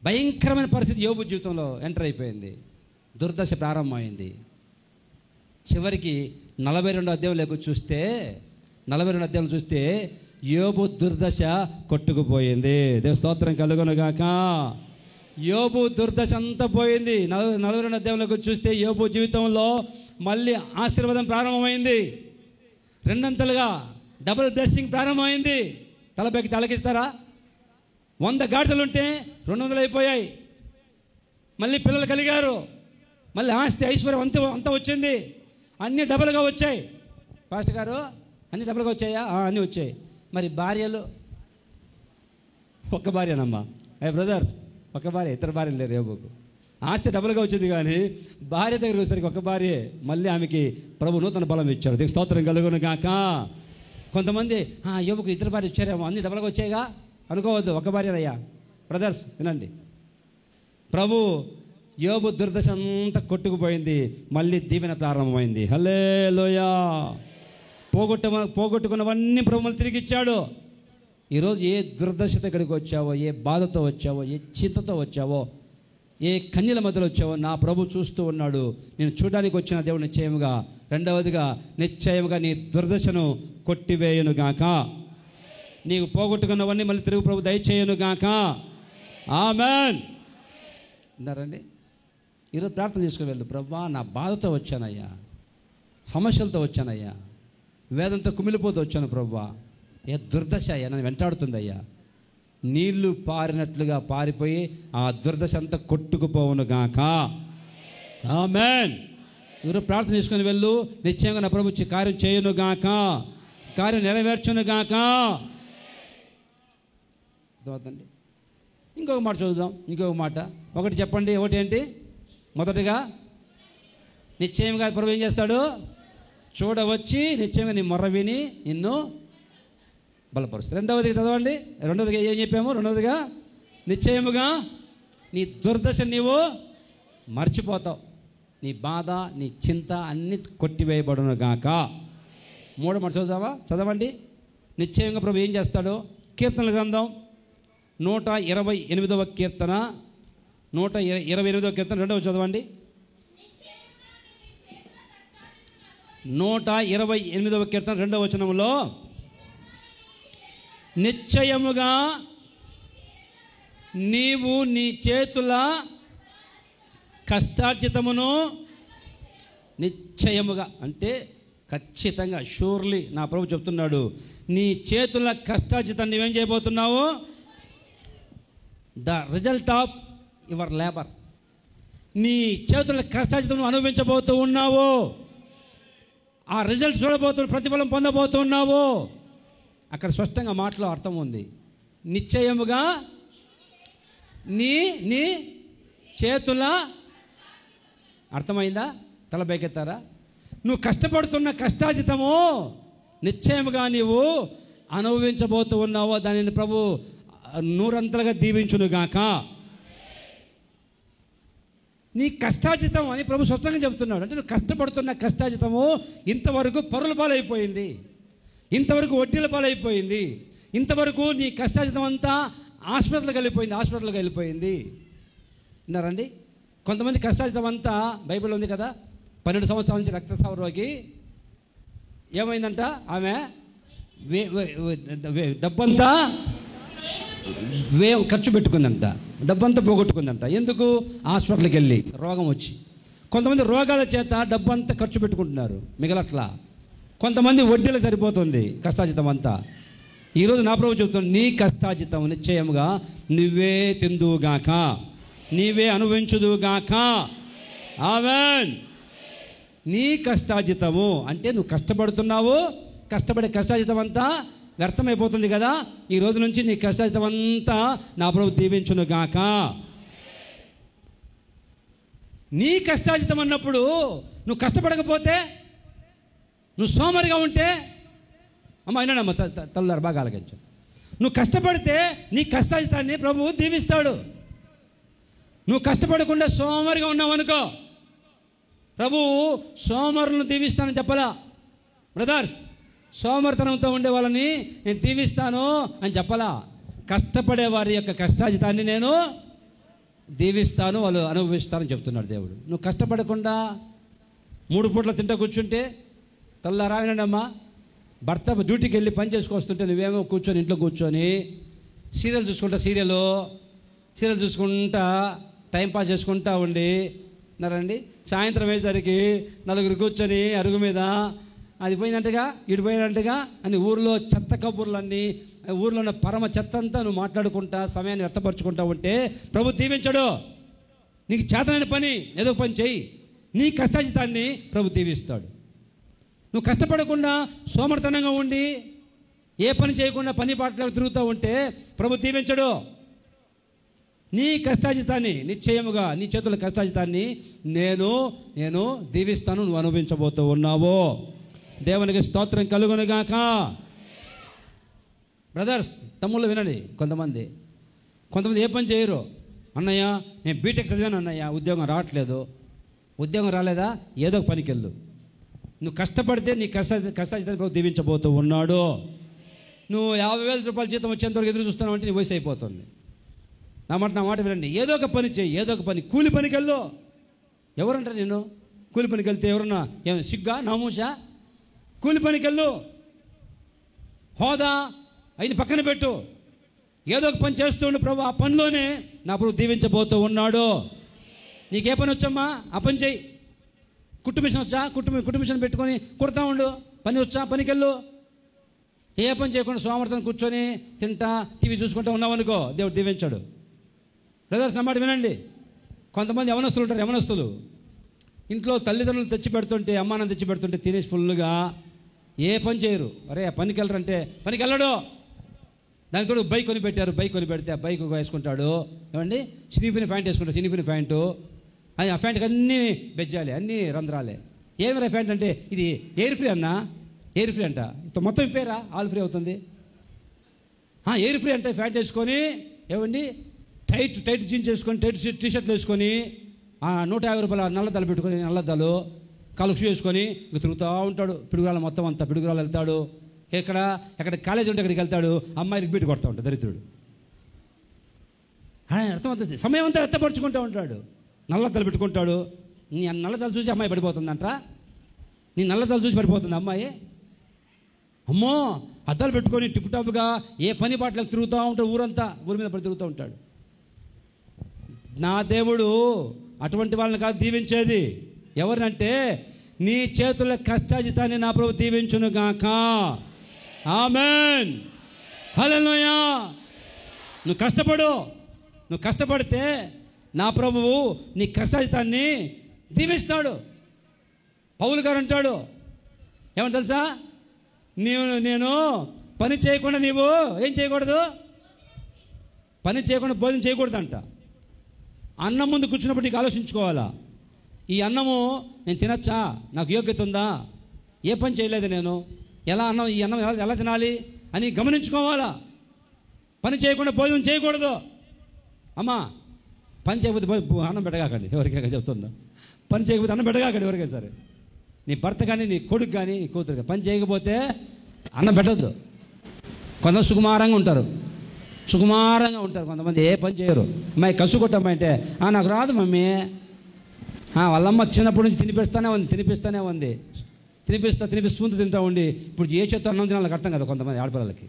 భయంకరమైన పరిస్థితి యోబు జీవితంలో ఎంటర్ అయిపోయింది. దుర్దశ ప్రారంభమైంది. చివరికి 42వ అధ్యాయంలోకి చూస్తే 42వ అధ్యాయంలో చూస్తే యోబు దుర్దశ కొట్టుకుపోయింది. దేవుని స్తోత్రం కలుగునుగాక. యోబు దుర్దశ అంతా పోయింది. 42వ అధ్యాయంలోకి చూస్తే యోబు జీవితంలో మళ్ళీ ఆశీర్వాదం ప్రారంభమైంది. రెండంతలుగా డబుల్ బ్లెస్సింగ్ ప్రారంభమైంది. తలపైకి తలకిస్తారా? 100 గాడిదలు ఉంటే 200 అయిపోయాయి. మళ్ళీ పిల్లలు కలిగారు. మళ్ళీ ఆస్తి ఐశ్వర్యం అంతా వచ్చింది. అన్నీ డబుల్గా వచ్చాయి. పాస్టర్ గారు అన్నీ డబుల్గా వచ్చాయా? అన్నీ వచ్చాయి. మరి భార్యలు ఒక్క భార్యనమ్మా. బ్రదర్స్, ఒక్క భార్య, ఇద్దరు భార్యలు లేరు యోబుకు. ఆస్తి డబుల్గా వచ్చింది కానీ భార్య దగ్గర వచ్చేసరికి ఒక్క భార్యే. మళ్ళీ ఆమెకి ప్రభు నూతన బలం ఇచ్చాడు. దేవుని స్తోత్రం కలుగును గాక. కొంతమంది యోబుకు ఇద్దరు భార్య వచ్చారేమో, అన్ని డబుల్గా వచ్చాయిగా అనుకోవద్దు. ఒక భార్యనయ్యా. బ్రదర్స్ వినండి, ప్రభు యోబు దుర్దశ అంతా కొట్టుకుపోయింది. మళ్ళీ దీవెన ప్రారంభమైంది. హల్లెలూయా. పోగొట్టుకున్నవన్నీ ప్రభు మళ్ళీ తిరిగి ఇచ్చాడు. ఈరోజు ఏ దుర్దశ దగ్గరికి వచ్చావో, ఏ బాధతో వచ్చావో, ఏ చింతతో వచ్చావో, ఏ కన్యల మధ్యలో వచ్చావో నా ప్రభు చూస్తూ ఉన్నాడు. నేను చూడడానికి వచ్చిన దేవుడు నిశ్చయముగా, రెండవదిగా నిశ్చయముగా నీ దుర్దశను కొట్టివేయునుగాక. నీకు పోగొట్టుకున్నవన్నీ మళ్ళీ తిరుగు ప్రభు దయచేయునుగాక. ఆమేన్. ఉన్నారండి. ఈరోజు ప్రార్థన చేసుకుని వెళ్ళు. ప్రభువా, నా బాధతో వచ్చానయ్యా, సమస్యలతో వచ్చానయ్యా, వేదంతో కుమిలిపోతూ వచ్చాను ప్రభువా. ఏ దుర్దశ అయ్యా నన్ను వెంటాడుతుందయ్యా. నీళ్లు పారినట్లుగా పారిపోయి ఆ దుర్దశ అంతా కొట్టుకుపోవునుగాక. ఆమేన్. ఈరోజు ప్రార్థన చేసుకుని వెళ్ళు. నిశ్చయంగా నా ప్రభు కార్యం చేయునుగాక, కార్యం నెరవేర్చునుగాక. అర్థమవుతుందండి. ఇంకొక మాట చూద్దాం. ఇంకొక మాట ఒకటి చెప్పండి. ఒకటి ఏంటి? మొదటిగా నిశ్చయంగా ప్రభు ఏం చేస్తాడు? చూడవచ్చి నిశ్చయంగా నీ మొర్ర విని నిన్ను బలపరుస్తాడు. రెండవదిగా చదవండి. రెండవదిగా ఏం చెప్పాము? రెండవదిగా నిశ్చయముగా నీ దుర్దశ నీవు మర్చిపోతావు. నీ బాధ, నీ చింత అన్నీ కొట్టివేయబడును గాక. మూడో మాట చదువుదామా? చదవండి. నిశ్చయంగా ప్రభు ఏం చేస్తాడు? కీర్తనల గ్రంథం 128వ కీర్తన, 128వ కీర్తన 2వ చదవండి. 128వ కీర్తన 2వ వచనంలో నిశ్చయముగా నీవు నీ చేతుల కష్టార్జితమును, నిశ్చయముగా అంటే ఖచ్చితంగా, షూర్లీ నా ప్రభు చెప్తున్నాడు, నీ చేతుల కష్టార్జితం నువ్వేం చేయబోతున్నావు? The result of your labour. నీ చేతుల కష్టార్జితం నువ్వు అనుభవించబోతూ ఉన్నావు. ఆ రిజల్ట్ ప్రతిఫలం పొందబోతున్నావు. అక్కడ స్పష్టంగా మాటలో అర్థం ఉంది. నిశ్చయముగా నీ నీ చేతుల, అర్థమైందా? తల పైకెత్తారా? నువ్వు కష్టపడుతున్న కష్టార్జితము నిశ్చయముగా నీవు అనుభవించబోతూ ఉన్నావో దానిని ప్రభు నూరంతలుగా దీవించునుగాక. నీ కష్టార్జితం అని ప్రభు స్పష్టంగా చెబుతున్నాడు. అంటే నువ్వు కష్టపడుతున్న కష్టార్జితము ఇంతవరకు పరుల పాలైపోయింది, ఇంతవరకు వడ్డీల పాలైపోయింది, ఇంతవరకు నీ కష్టార్జితం అంతా హాస్పిటల్కి వెళ్ళిపోయింది. విన్నారండి? కొంతమంది కష్టార్జితం అంతా బైబిల్ ఉంది కదా, 12 సంవత్సరాల నుంచి రక్తస్రావ రోగి ఏమైందంట? ఆమె డబ్బంతా ఖర్చు పెట్టుకుందంట, డబ్బంతా పోగొట్టుకుందంట. ఎందుకు? హాస్పిటల్కి వెళ్ళి రోగం వచ్చి. కొంతమంది రోగాల చేత డబ్బంతా ఖర్చు పెట్టుకుంటున్నారు, మిగలట్లా. కొంతమంది వడ్డీలకు సరిపోతుంది కష్టార్జితం అంతా. ఈరోజు నా ప్రభు చెబుతున్నాను, నీ కష్టార్జితం నిశ్చయముగా నువ్వే తిందువుగాక, నీవే అనుభవించుదువుగాక. ఆమేన్. నీ కష్టార్జితము అంటే నువ్వు కష్టపడుతున్నావు, కష్టపడే కష్టార్జితం అంతా వ్యర్థమైపోతుంది కదా. ఈ రోజు నుంచి నీ కష్టార్జితం అంతా నా ప్రభు దీవించునుగాక. నీ కష్టార్జితం అన్నప్పుడు నువ్వు కష్టపడకపోతే, నువ్వు సోమరిగా ఉంటే, అమ్మ అయినాడమ్మ తల్లారు బాగా ఆలకించు. నువ్వు కష్టపడితే నీ కష్టార్జితాన్ని ప్రభువు దీవిస్తాడు. నువ్వు కష్టపడకుండా సోమరిగా ఉన్నావు అనుకో, ప్రభువు సోమరులను దీవిస్తానని చెప్పలా బ్రదర్స్. సోమరితనంతో ఉండే వాళ్ళని నేను దీవిస్తాను అని చెప్పలా. కష్టపడే వారి యొక్క కష్టాజితాన్ని నేను దీవిస్తాను, వాళ్ళు అనుభవిస్తానని చెప్తున్నాడు దేవుడు. నువ్వు కష్టపడకుండా 3 పూట్ల తింటా కూర్చుంటే తెల్లారా వినండి అమ్మా, భర్త డ్యూటీకి వెళ్ళి పని చేసుకొస్తుంటే నువ్వేమో కూర్చొని ఇంట్లో కూర్చొని సీరియల్ చూసుకుంటా టైంపాస్ చేసుకుంటా ఉండి ఉన్నారండి. సాయంత్రం అయ్యేసరికి 4 కూర్చొని అరుగు మీద అది పోయినట్టుగా ఇటు పోయినట్టుగా అని ఊర్లో చెత్త కబుర్లన్నీ, ఊర్లో ఉన్న పరమ చెత్త అంతా నువ్వు మాట్లాడుకుంటా సమయాన్ని వ్యర్థపరుచుకుంటా ఉంటే ప్రభు దీవించడు. నీకు చేతనైన పని ఏదో పని చెయ్యి, నీ కష్టాజితాన్ని ప్రభు దీవిస్తాడు. నువ్వు కష్టపడకుండా సోమరితనంగా ఉండి ఏ పని చేయకుండా పని పాటలకు తిరుగుతూ ఉంటే ప్రభు దీవించడు. నీ కష్టాజితాన్ని నిశ్చయముగా నీ చేతుల కష్టాజితాన్ని నేను దీవిస్తాను, నువ్వు అనుభవించబోతూ ఉన్నావు. దేవునికి స్తోత్రం కలుగునుగాక. బ్రదర్స్, తమ్ముళ్ళు వినండి. కొంతమంది ఏ పని చేయరు. అన్నయ్య నేను బీటెక్ చదివాను అన్నయ్య, ఉద్యోగం రావట్లేదు. ఉద్యోగం రాలేదా, ఏదో ఒక పనికి వెళ్ళు. నువ్వు కష్టపడితే నీ కష్టాజితాన్ని దీవించబోతూ ఉన్నాడు. నువ్వు 50,000 రూపాయల జీతం వచ్చేంతవరకు ఎదురు చూస్తున్నావు అంటే నీ వయసు అయిపోతుంది. నా మాట వినండి. ఏదో ఒక పని చేయి, ఏదో ఒక పని. కూలి పనికి వెళ్ళు. ఎవరంటారు నేను కూలి పనికి వెళ్తే ఎవరన్నా ఏమైనా సిగ్గా నామూషా? కూలి పనికి వెళ్ళు. హోదా అయిన పక్కన పెట్టు. ఏదో ఒక పని చేస్తూ ఉండు. ప్రభు ఆ పనిలోనే నా ప్రభు దీవించబోతూ ఉన్నాడు. నీకే పని వచ్చమ్మా, ఆ పని చేయి. కుట్టు మిషన్ వచ్చా, కుట్టు మిషన్ పెట్టుకొని కుడతా ఉండు. పని వచ్చా, పనికి వెళ్ళు. ఏ పని చేయకుండా సోమవారం కూర్చొని తింటా టీవీ చూసుకుంటూ ఉన్నావు అనుకో, దేవుడు దీవించాడు. బ్రదర్స్ అన్నమాట వినండి. కొంతమంది యవనస్తులు ఉంటారు. యవనస్తులు ఇంట్లో తల్లిదండ్రులు తెచ్చి పెడుతుంటే, అమ్మానాన్న తెచ్చి పెడుతుంటే తినేసి ఫుల్గా ఏ పని చేయరు. అరే పనికి వెళ్ళరంటే పనికి వెళ్ళడు. దానికి కూడా బైక్ కొని పెట్టారు. బైక్ కొని పెడితే ఆ బైక్ వేసుకుంటాడు. ఏమండి, చినిగిపోయిన ప్యాంట్ వేసుకుంటాడు. చినిగిపోయిన ప్యాంటు అది, ఆ ప్యాంట్కి అన్నీ బెజ్జాలి, అన్నీ రంధ్రాలే. ఏమైనా ప్యాంట్ అంటే ఇది ఎయిర్ ఫ్రీ అన్నా, ఎయిర్ ఫ్రీ అంట. మొత్తం ఇప్పేరా ఆల్ ఫ్రీ అవుతుంది. ఎయిర్ ఫ్రీ అంటే ప్యాంట్ వేసుకొని ఏమండి టైట్ జీన్స్ వేసుకొని టైట్ టీషర్ట్లు వేసుకొని 150 రూపాయల నల్లద్దాలు పెట్టుకొని, నల్లద్దాలు కాలు షూ వేసుకొని ఇంక తిరుగుతూ ఉంటాడు. పిడుగురాలు మొత్తం అంతా పిడుగురాలు వెళ్తాడు. ఎక్కడ కాలేజీ ఉంటే అక్కడికి వెళ్తాడు. అమ్మాయికి బీటు కొడతా ఉంటాడు దరిద్రుడు. అర్థమవుతుంది. సమయం అంతా వ్యర్థపరుచుకుంటూ ఉంటాడు. నల్లద్దాలు పెట్టుకుంటాడు. నీ నల్లద్దాలు చూసి అమ్మాయి పడిపోతుందంట. నీ నల్లద్దాలు చూసి పడిపోతుంది అమ్మాయి. అమ్మో, అద్దాలు పెట్టుకొని టిప్టాప్గా ఏ పని పాటలకు తిరుగుతూ ఉంటాడు. ఊరి మీద పడి తిరుగుతూ ఉంటాడు. నా దేవుడు అటువంటి వాళ్ళని కాదు దీవించేది. ఎవరినంటే నీ చేతుల కష్టాజితాన్ని నా ప్రభు దీవించును గాక. ఆమేన్, హల్లెలూయా. నువ్వు కష్టపడితే నా ప్రభువు నీ కష్టాజితాన్ని దీవిస్తాడు. పౌలు గారు అంటాడు ఏమని తెలుసా, నేను పని చేయకుండా నీవు ఏం చేయకూడదు, పని చేయకుండా భోజనం చేయకూడదంట. అన్నం ముందు కూర్చున్నప్పుడు నీకు ఆలోచించుకోవాలా, ఈ అన్నము నేను తినచ్చా, నాకు యోగ్యత ఉందా, ఏ పని చేయలేదు నేను, ఈ అన్నం ఎలా తినాలి అని గమనించుకోవాలా. పని చేయకుండా భోజనం చేయకూడదు. అమ్మా, పని చేయకపోతే అన్నం పెట్టగాకండి, ఎవరికైనా చెప్తున్నా. పని చేయకపోతే అన్నం పెట్టగాకండి ఎవరికైనా సరే. నీ భర్త కానీ, నీ కొడుకు కానీ, నీ కూతురు కానీ పని చేయకపోతే అన్నం పెట్టద్దు. కొంతమంది సుకుమారంగా ఉంటారు. కొంతమంది ఏ పని చేయరు. అమ్మాయి కసు కొట్టమ్మాయి అంటే నాకు రాదు మమ్మీ. వాళ్ళమ్మ చిన్నప్పటి నుంచి తినిపిస్తానే ఉంది. స్పూన్తో తింటా ఉండి ఇప్పుడు ఏ చేత్తో అన్నం తినాలి నాకు అర్థం కాదు. కొంతమంది ఆడపిల్లలకి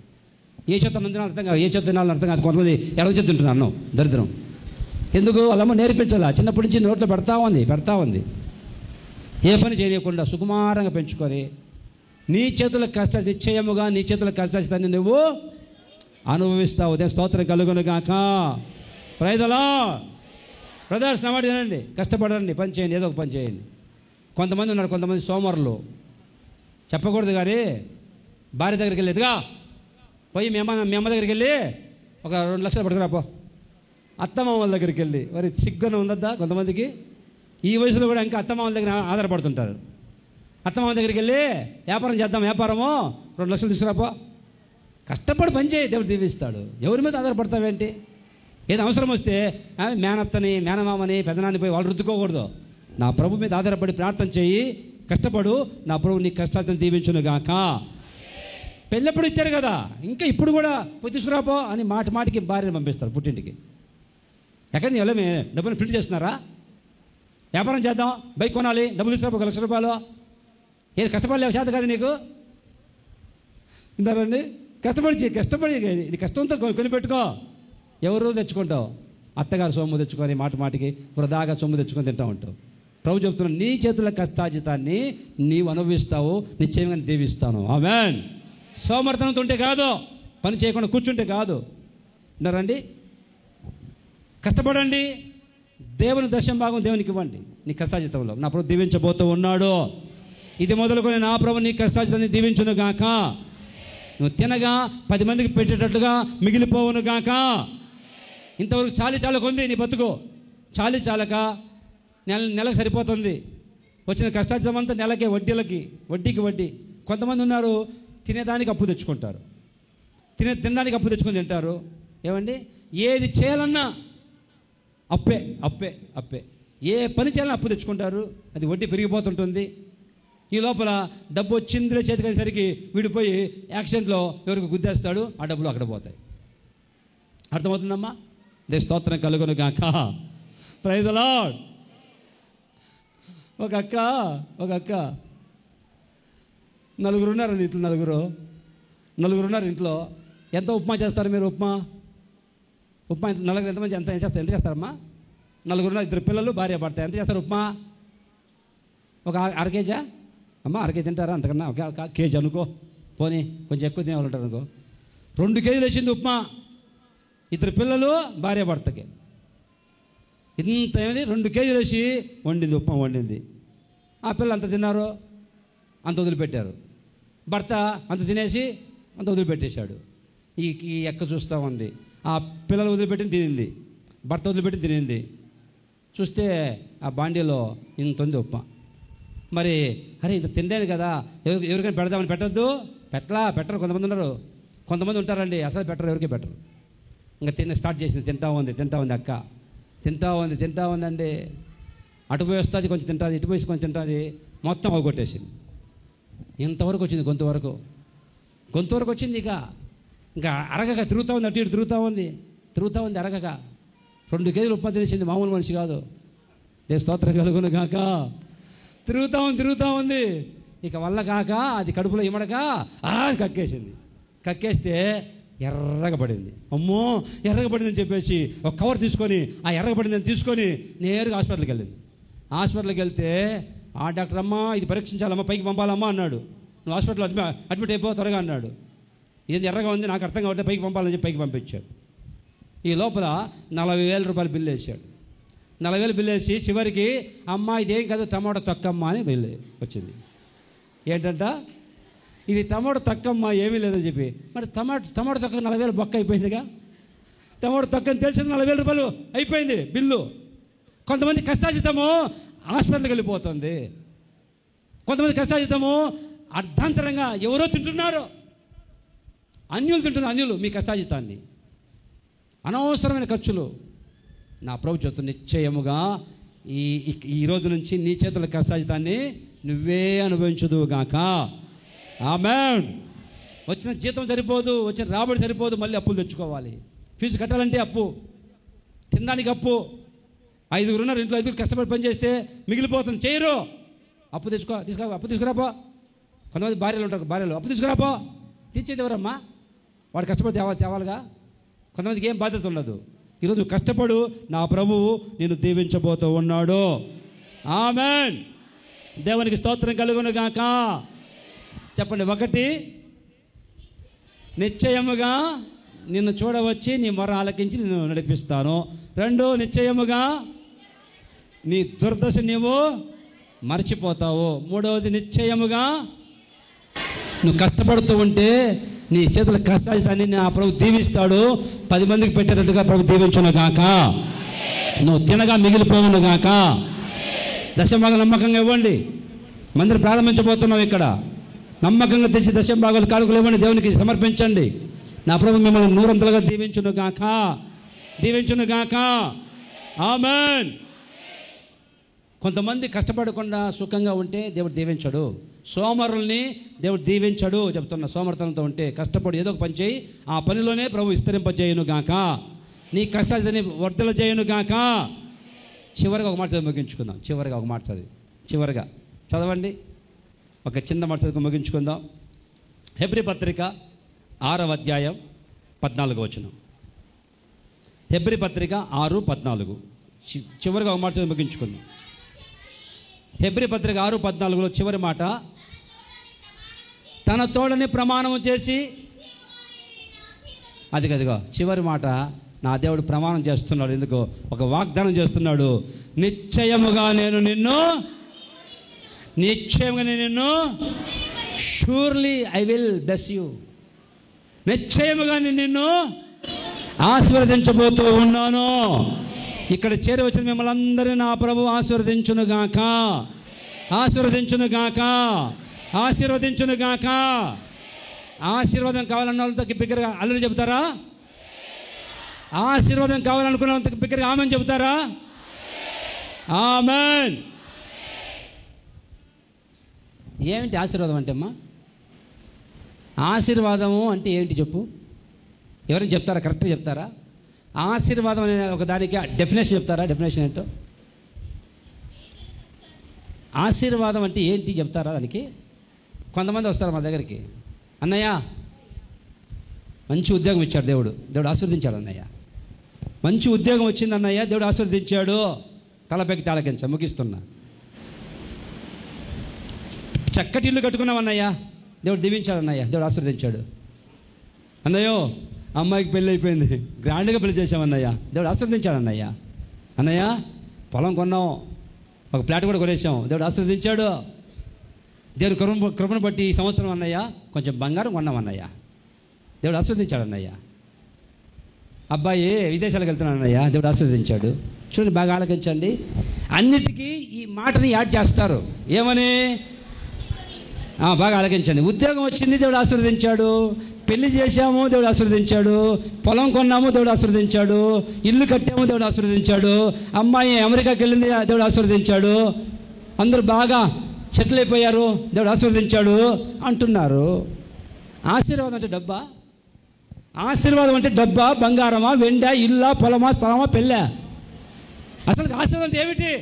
ఏ చేత్తో అన్నం తినాలి అర్థం కాదు, ఏ చేత్తో తినాలని అర్థం కాదు. కొంతమంది ఎడవ చేతి తింటున్నారు అన్నం, దరిద్రం. ఎందుకు? వాళ్ళమ్మ నేర్పించాలా, చిన్నప్పటి నుంచి నోట్లో పెడతా ఉంది. ఏ పని చేయకుండా సుకుమారంగా పెంచుకొని నీ చేతుల నిశ్చయముగా నీ చేతుల కష్టాన్ని నువ్వు అనుభవిస్తావు. స్తోత్రం కలుగును గాక. Praise the lord. బ్రదర్స్ అన్నమాట వినండి. కష్టపడండి, పని చేయండి, ఏదో ఒక పని చేయండి. కొంతమంది ఉన్నారు, కొంతమంది సోమరులు. చెప్పకూడదు కానీ భార్య దగ్గరికి వెళ్ళి ఎదుగా పోయి మీ అమ్మ దగ్గరికి వెళ్ళి ఒక 2 లక్షలు పట్టుకురాపో. అత్తమామ వాళ్ళ దగ్గరికి వెళ్ళి మరి సిగ్గున ఉందద్దా కొంతమందికి. ఈ వయసులో కూడా ఇంకా అత్తమామ దగ్గర ఆధారపడుతుంటారు. అత్తమామ దగ్గరికి వెళ్ళి వ్యాపారం చేద్దాం, వ్యాపారము 2 లక్షలు తీసుకురాపో. కష్టపడి పని చేయి, దేవుడు దీవిస్తాడు. ఎవరి మీద ఆధారపడతావేంటి? ఏదో అవసరం వస్తే మేనత్తని, మేనమామని, పెదనాన్ని పోయి వాళ్ళు రుద్దుకోకూడదు. నా ప్రభు మీద ఆధారపడి ప్రార్థన చేయి, కష్టపడు, నా ప్రభు నీ కష్టాలను దీవించును గాక. పెళ్ళప్పుడు ఇచ్చారు కదా, ఇంకా ఇప్పుడు కూడా పోయి తీసుకురాపో అని మాటికి భార్యను పంపిస్తారు పుట్టింటికి. ఎక్కడ వెళ్ళమే డబ్బులు ప్రింట్ చేస్తున్నారా? వ్యాపారం చేద్దాం, బైక్ కొనాలి, డబ్బులు తీసుకురాపో, ₹1,00,000. ఏది కష్టపడలేవు, చేత కాదు నీకు అంటారండి. కష్టపడి ఇది కష్టంతో కొనిపెట్టుకో. ఎవరు తెచ్చుకుంటావు? అత్తగారు సొమ్ము తెచ్చుకొని మాటికి వృధాగా సొమ్ము తెచ్చుకొని తింటూ ఉంటావు. ప్రభు చెప్తున్నాడు, నీ చేతుల కష్టాజితాన్ని నీవు అనుభవిస్తావు, నిశ్చయంగా దీవిస్తాను. ఆమేన్. సోమర్థనంతో ఉంటే కాదు, పని చేయకుండా కూర్చుంటే కాదు. విన్నారండి? కష్టపడండి, దేవుని దశమ భాగం దేవునికి ఇవ్వండి. నీ కష్టాజితంలో నా ప్రభు దీవించబోతూ ఉన్నాడు. ఇది మొదలుకొని నా ప్రభు నీ కష్టాజితాన్ని దీవించును గాక. నువ్వు తినగా 10 మందికి పెట్టేటట్లుగా మిగిలిపోవును గాక. ఇంతవరకు చాలక ఉంది నీ బతుకు, చాలక నెలకు సరిపోతుంది. వచ్చిన కష్టాజితం అంతా నెలకే, వడ్డీకి వడ్డీ. కొంతమంది ఉన్నారు, తినేదానికి అప్పు తెచ్చుకుంటారు, తినడానికి అప్పు తెచ్చుకొని తింటారు. ఏమండి, ఏది చేయాలన్నా అప్పే. ఏ పని చేయాలన్నా అప్పు తెచ్చుకుంటారు, అది వడ్డీ పెరిగిపోతుంటుంది. ఈ లోపల డబ్బు వచ్చిందిలే చేతికి అనేసరికి విడిపోయి యాక్సిడెంట్లో ఎవరికి గుద్దేస్తాడు, ఆ డబ్బులు అక్కడ పోతాయి. అర్థమవుతుందమ్మా? దేవుని స్తోత్రం కలుగును గాక. Praise the Lord. ఒక అక్క నలుగురు ఉన్నారు ఇంట్లో. ఎంత ఉప్మా చేస్తారు మీరు? ఉప్మా నలుగురు ఎంతమంది ఎంత చేస్తారమ్మా? నలుగురున్నారు, 2 పిల్లలు, భార్య భర్త. ఎంత చేస్తారు ఉప్మా? ఒక అర కేజా అమ్మ? అర కేజీ తింటారా? అంతకన్నా ఒక కేజీ అనుకో, పోనీ కొంచెం ఎక్కువ తినేవాళ్ళు ఉంటారు అనుకో. 2 కేజీలు వేసింది ఉప్మా, 2 పిల్లలు, భార్య భర్తకి. ఇంత 2 కేజీలు వేసి వండింది, ఉప్మా వండింది. ఆ పిల్లలు అంత తిన్నారు, అంత వదిలిపెట్టారు. భర్త అంత తినేసి అంత వదిలిపెట్టేశాడు. ఈ ఎక్క చూస్తూ ఉంది. ఆ పిల్లలు వదిలిపెట్టి తినింది, భర్త వదిలిపెట్టి తినింది. చూస్తే ఆ బాండీలో ఇంత ఉంది ఉప్మా. మరి అరే ఇంత తినలేదు కదా, ఎవరికైనా పెడదామని పెట్టరు. కొంతమంది ఉంటారండి, అసలు పెట్టరు, ఎవరికి పెట్టరు. ఇంకా స్టార్ట్ చేసింది, తింటా ఉంది అక్క, తింటా ఉందండి. అటు పోయి వస్తుంది కొంచెం తింటుంది, ఇటు పోయి కొంచెం తింటుంది, మొత్తం అవగొట్టేసింది. ఇంతవరకు వచ్చింది, గొంతు వరకు వచ్చింది. ఇంకా అరగక తిరుగుతూ ఉంది, అటు ఇటు తిరుగుతూ ఉంది అరగక. 2 కేజీలు ఉప్మా తినేసింది, మామూలు మనిషి కాదు. దేవుని స్తోత్రం కలుగును గాక. తిరుగుతూ ఉంది. ఇక వల్ల కాక అది కడుపులో ఇమడక కక్కేస్తే ఎర్రగా పడింది. అమ్మో ఎర్రగా పడిందని చెప్పేసి ఒక కవర్ తీసుకొని ఆ ఎర్రగా పడిందని తీసుకొని నేరుగా హాస్పిటల్కి వెళ్తే ఆ డాక్టర్, అమ్మ ఇది పరీక్షించాలమ్మా, పైకి పంపాలమ్మా అన్నాడు. నువ్వు హాస్పిటల్లో అడ్మిట్ అయిపో త్వరగా అన్నాడు. ఇది ఎర్రగా ఉంది, నాకు అర్థం కాబట్టి పైకి పంపాలని చెప్పి పైకి పంపించాడు. ఈ లోపల ₹40,000 బిల్లు వేసాడు. 40,000 బిల్లు వేసి చివరికి, అమ్మ ఇదేం కాదు, టమాటో తొక్కమ్మ అని బిల్లు వచ్చింది. ఏంటంట, ఇది టమాటో తొక్కమ్మ, ఏమీ లేదని చెప్పి. మరి టమాటో తొక్క 40,000 బొక్క అయిపోయిందిగా. టమాటో తొక్కని తెలిసింది, ₹40,000 అయిపోయింది బిల్లు. కొంతమంది కష్టాజితము హాస్పిటల్కి వెళ్ళిపోతుంది. కొంతమంది కష్టాజితము అర్ధాంతరంగా ఎవరో తింటున్నారు, అన్యులు మీ కష్టాజితాన్ని. అనవసరమైన ఖర్చులు. నా ప్రభు చెప్తున్న నిశ్చయముగా ఈ రోజు నుంచి నీ చేతుల కష్టాజితాన్ని నువ్వే అనుభవించుదువుగాక. ఆమేన్. వచ్చిన జీతం సరిపోదు, వచ్చిన రాబడి సరిపోదు, మళ్ళీ అప్పులు తెచ్చుకోవాలి. ఫీజు కట్టాలంటే అప్పు, తినడానికి అప్పు. 5 ఉన్నారు ఇంట్లో, 5 కష్టపడి పని చేస్తే మిగిలిపోతుంది, చేయరు. అప్పు తీసుకురాపో. కొంతమంది భార్యలు ఉంటారు, భార్యలు అప్పు తీసుకురాపో. తీర్చేది ఎవరమ్మా? వాడు కష్టపడి తేవాలిగా. కొంతమందికి ఏం బాధ్యత ఉండదు. ఈరోజు నువ్వు కష్టపడు, నా ప్రభువు నిన్ను దీవించబోతూ ఉన్నాడు. ఆమేన్. దేవునికి స్తోత్రం కలుగును గాక. చెప్పండి. 1, నిశ్చయముగా నిన్ను చూడవచ్చి నీ మొర ఆలకించి నిన్ను నడిపిస్తాను. 2, నిశ్చయముగా నీ దుర్దశ నీవు మర్చిపోతావు. 3వది, నిశ్చయముగా నువ్వు కష్టపడుతూ ఉంటే నీ చేతుల కష్టాన్ని నా ప్రభు దీవిస్తాడు. 10 మందికి పెట్టేటట్టుగా ప్రభు దీవించును గాక. నువ్వు తినగా మిగిలిపోవును గాక. దశంభాగం నమ్మకంగా ఇవ్వండి. మందిరం ప్రారంభించబోతున్నావు ఇక్కడ. నమ్మకంగా తెచ్చి దశంభాగాలు కానుకలు ఇవ్వండి, దేవునికి సమర్పించండి. నా ప్రభు మిమ్మల్ని 100 దీవించును గాక. ఆమేన్. కొంతమంది కష్టపడకుండా సుఖంగా ఉంటే దేవుడు దీవించడు. సోమరుల్ని దేవుడు దీవించడు చెప్తున్నా. సోమర్తనంతో ఉంటే కష్టపడి ఏదో ఒక పని చేయి, ఆ పనిలోనే ప్రభు విస్తరింపజేయును గాక, నీ కష్టాన్ని వర్ధల చేయును గాక. చివరిగా ఒక మాట చదివి ముగించుకుందాం. చివరిగా ఒక మాట చదివి చివరిగా చదవండి. ఒక చిన్న మాట చదివి ముగించుకుందాం. హెబ్రీ పత్రిక 6వ అధ్యాయం 14వ వచనం. హెబ్రీ పత్రిక 6:14. చివరిగా ఒక మాట చదివి ముగించుకుందాం. హెబ్రీ పత్రిక 6:14లో చివరి మాట, తన తోడని ప్రమాణం చేసి, అదిగో చివరి మాట, నా దేవుడు ప్రమాణం చేస్తున్నాడు. ఎందుకో ఒక వాగ్దానం చేస్తున్నాడు. నిశ్చయముగా నేను నిన్ను surely I will bless you, నిశ్చయముగా నేను నిన్ను ఆశీర్వదించబోతూ ఉన్నాను. ఇక్కడ చేరి వచ్చిన మిమ్మల్ని అందరినీ నా ప్రభు ఆశీర్వదించునుగాక, ఆశీర్వదించునుగాక, ఆశీర్వదించునుగాక. ఆశీర్వాదం కావాలన్న వాళ్ళతో బిగ్గరగా అల్లరి చెబుతారా? ఆశీర్వాదం కావాలనుకున్న వాళ్ళతో బిగ్గరగా ఆమెన్ చెబుతారా? ఆమెన్. ఏమిటి ఆశీర్వాదం అంటే అమ్మా? ఆశీర్వాదము అంటే ఏంటి చెప్పు? ఎవరైనా చెప్తారా? కరెక్ట్గా చెప్తారా? ఆశీర్వాదం అనే ఒక దానికి డెఫినేషన్ చెప్తారా? డెఫినేషన్ ఏంటో? ఆశీర్వాదం అంటే ఏంటి చెప్తారా? దానికి కొంతమంది వస్తారు మా దగ్గరికి, అన్నయ్య మంచి ఉద్యోగం ఇచ్చాడు దేవుడు, దేవుడు ఆశీర్వదించాడు అన్నయ్య, మంచి ఉద్యోగం వచ్చింది అన్నయ్య, దేవుడు ఆశీర్వదించాడు. తలపైకి తాళకించా, ముగిస్తున్నా. చక్కటి ఇల్లు కట్టుకున్నాం అన్నయ్య, దేవుడు దీవించాడు అన్నయ్య, దేవుడు ఆశీర్వదించాడు. అన్నయ్యో అమ్మాయికి పెళ్ళి అయిపోయింది, గ్రాండ్గా పెళ్లి చేసామన్నయ్య, దేవుడు ఆశీర్వదించాడు అన్నయ్య. అన్నయ్య పొలం కొన్నాం, ఒక ప్లాట్ కూడా కొనేసాం, దేవుడు ఆశీర్వదించాడు. దేవుడు కృపను బట్టి ఈ సంవత్సరం అన్నయ్య కొంచెం బంగారం కొన్నాం అన్నయ్య, దేవుడు ఆశీర్వదించాడు అన్నయ్య. అబ్బాయి విదేశాలకు వెళ్తున్నాడు అన్నయ్య, దేవుడు ఆశీర్వదించాడు. చూడండి, బాగా ఆలోచించండి. అన్నిటికీ ఈ మాటని యాడ్ చేస్తారు. ఏమని? బాగా ఆలోచించండి. ఉద్యోగం వచ్చింది, దేవుడు ఆశీర్వదించాడు. పెళ్లి చేశాము, దేవుడు ఆశీర్వదించాడు. పొలం కొన్నాము, దేవుడు ఆశీర్వదించాడు. ఇల్లు కట్టాము, దేవుడు ఆశీర్వదించాడు. అమ్మాయి అమెరికాకి వెళ్ళింది, దేవుడు ఆశీర్వదించాడు. అందరూ బాగా సెటిల్ అయిపోయారు, దేవుడు ఆశీర్వదించాడు అంటున్నారు. ఆశీర్వాదం అంటే డబ్బా? ఆశీర్వాదం అంటే డబ్బా, బంగారమా, వెండా, ఇల్లా, పొలమా, స్థలమా, పెళ్ళా? అసలు ఆశీర్వాదం అంటే ఏమిటి?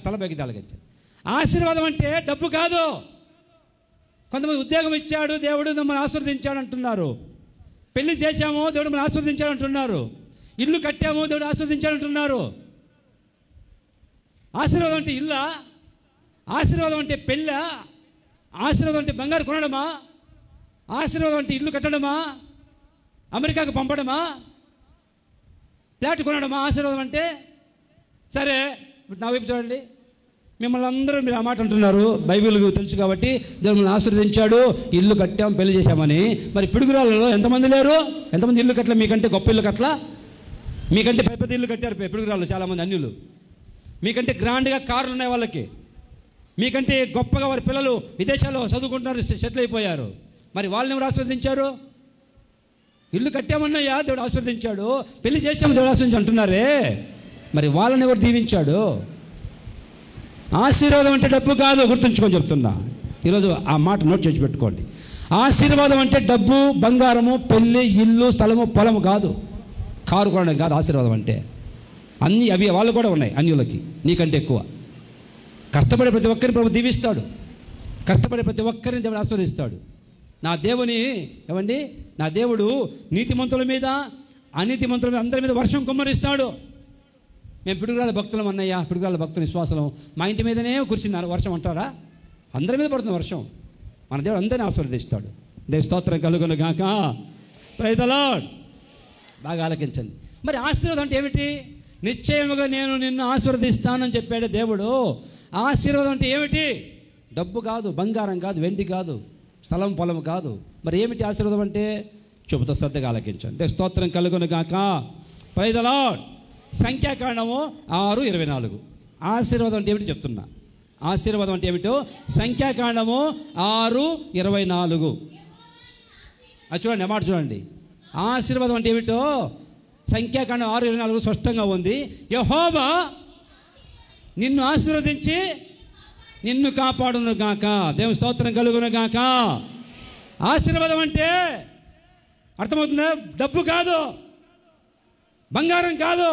తలపైకి తాళకించండి. ఆశీర్వాదం అంటే డబ్బు కాదు. కొంతమంది ఉద్యోగం ఇచ్చాడు, దేవుడు మమ్మల్ని ఆశీర్వదించాడు అంటున్నారు. పెళ్లి చేశాము, దేవుడు మమ్మల్ని ఆశీర్వదించాడు అంటున్నారు. ఇల్లు కట్టాము, దేవుడు ఆశీర్వదించాడు అంటున్నారు. ఆశీర్వాదం అంటే ఇల్లా? ఆశీర్వాదం అంటే పెళ్ళా? ఆశీర్వాదం అంటే బంగారు కొనడమా? ఆశీర్వాదం అంటే ఇల్లు కట్టడమా? అమెరికాకు పంపడమా? ఫ్లాట్ కొనడమా ఆశీర్వాదం అంటే? సరే, ఇప్పుడు నా వైపు చూడండి. మిమ్మల్ని అందరూ మీరు ఆ మాట అంటున్నారు, బైబిల్ తెలుసు కాబట్టి దేవుడు మిమ్మల్ని ఆశీర్వదించాడు, ఇల్లు కట్టాం, పెళ్లి చేశామని. మరి పిడుగురాళ్ళలో ఎంతమంది లేరు? ఎంతమంది ఇల్లు కట్టలే? మీకంటే గొప్ప ఇల్లు కట్టలా? మీకంటే పెద్ద పెద్ద ఇల్లు కట్టారు పిడుగురాళ్ళు చాలామంది అన్యులు. మీకంటే గ్రాండ్గా కార్లు ఉన్నాయి వాళ్ళకి. మీకంటే గొప్పగా వారి పిల్లలు విదేశాల్లో చదువుకుంటున్నారు, సెటిల్ అయిపోయారు. మరి వాళ్ళని ఎవరు ఆశీర్వదించారు? ఇల్లు కట్టామన్నయ్యా, దేవుడు ఆశీర్వదించాడు. పెళ్లి చేసాము, దేవుడు ఆశీర్వదించి అంటున్నారే, మరి వాళ్ళని ఎవరు దీవించాడు? ఆశీర్వాదం అంటే డబ్బు కాదు, గుర్తుంచుకొని చెప్తున్నా. ఈరోజు ఆ మాట నోట్ చేసి పెట్టుకోండి. ఆశీర్వాదం అంటే డబ్బు, బంగారము, పెళ్ళి, ఇల్లు, స్థలము, పొలము కాదు. కారు కొనడం కాదు ఆశీర్వాదం అంటే. అన్నీ అవి వాళ్ళు కూడా ఉన్నాయి అన్యులకి, నీకంటే ఎక్కువ. కష్టపడే ప్రతి ఒక్కరిని ప్రభు దీవిస్తాడు. కష్టపడే ప్రతి ఒక్కరిని దేవుడు ఆశీర్వదిస్తాడు. నా దేవుని ఏమండి, నా దేవుడు నీతిమంతుల మీద, అనీతిమంతుల మీద, అందరి మీద వర్షం కుమ్మరిస్తాడు. మేము పిడుగురాళ్ళ భక్తులం అన్నయ్య, పిడుగురాళ్ళ భక్తుల విశ్వాసం. మా ఇంటి మీదనే కురిసింది వర్షం అంటారా? అందరి మీద పడుతుంది వర్షం. మన దేవుడు అందరినీ ఆశీర్వదిస్తాడు. దేవ స్తోత్రం కలుగును గాక. Praise the Lord. బాగా ఆలకించండి. మరి ఆశీర్వాదం అంటే ఏమిటి? నిశ్చయముగా నేను నిన్ను ఆశీర్వదిస్తానని చెప్పాడు దేవుడు. ఆశీర్వాదం అంటే ఏమిటి? డబ్బు కాదు, బంగారం కాదు, వెండి కాదు, స్థలం పొలం కాదు. మరి ఏమిటి ఆశీర్వాదం అంటే? చెబుతా, శ్రద్ధగా ఆలకించండి. దేవ స్తోత్రం కలుగును గాక. Praise the Lord. సంఖ్యాకాండము 6:24. ఆశీర్వాదం అంటే ఏమిటి చెప్తున్నా. ఆశీర్వాదం అంటే ఏమిటో సంఖ్యాకాండము 6:24. అది చూడండి, మాట చూడండి. ఆశీర్వాదం అంటే ఏమిటో సంఖ్యాకాండం 6:24 స్పష్టంగా ఉంది. యెహోవా నిన్ను ఆశీర్వదించి నిన్ను కాపాడును గాక. దేవుని స్తోత్రం కలుగును గాక. ఆశీర్వాదం అంటే అర్థమవుతుందా? డబ్బు కాదు, బంగారం కాదు,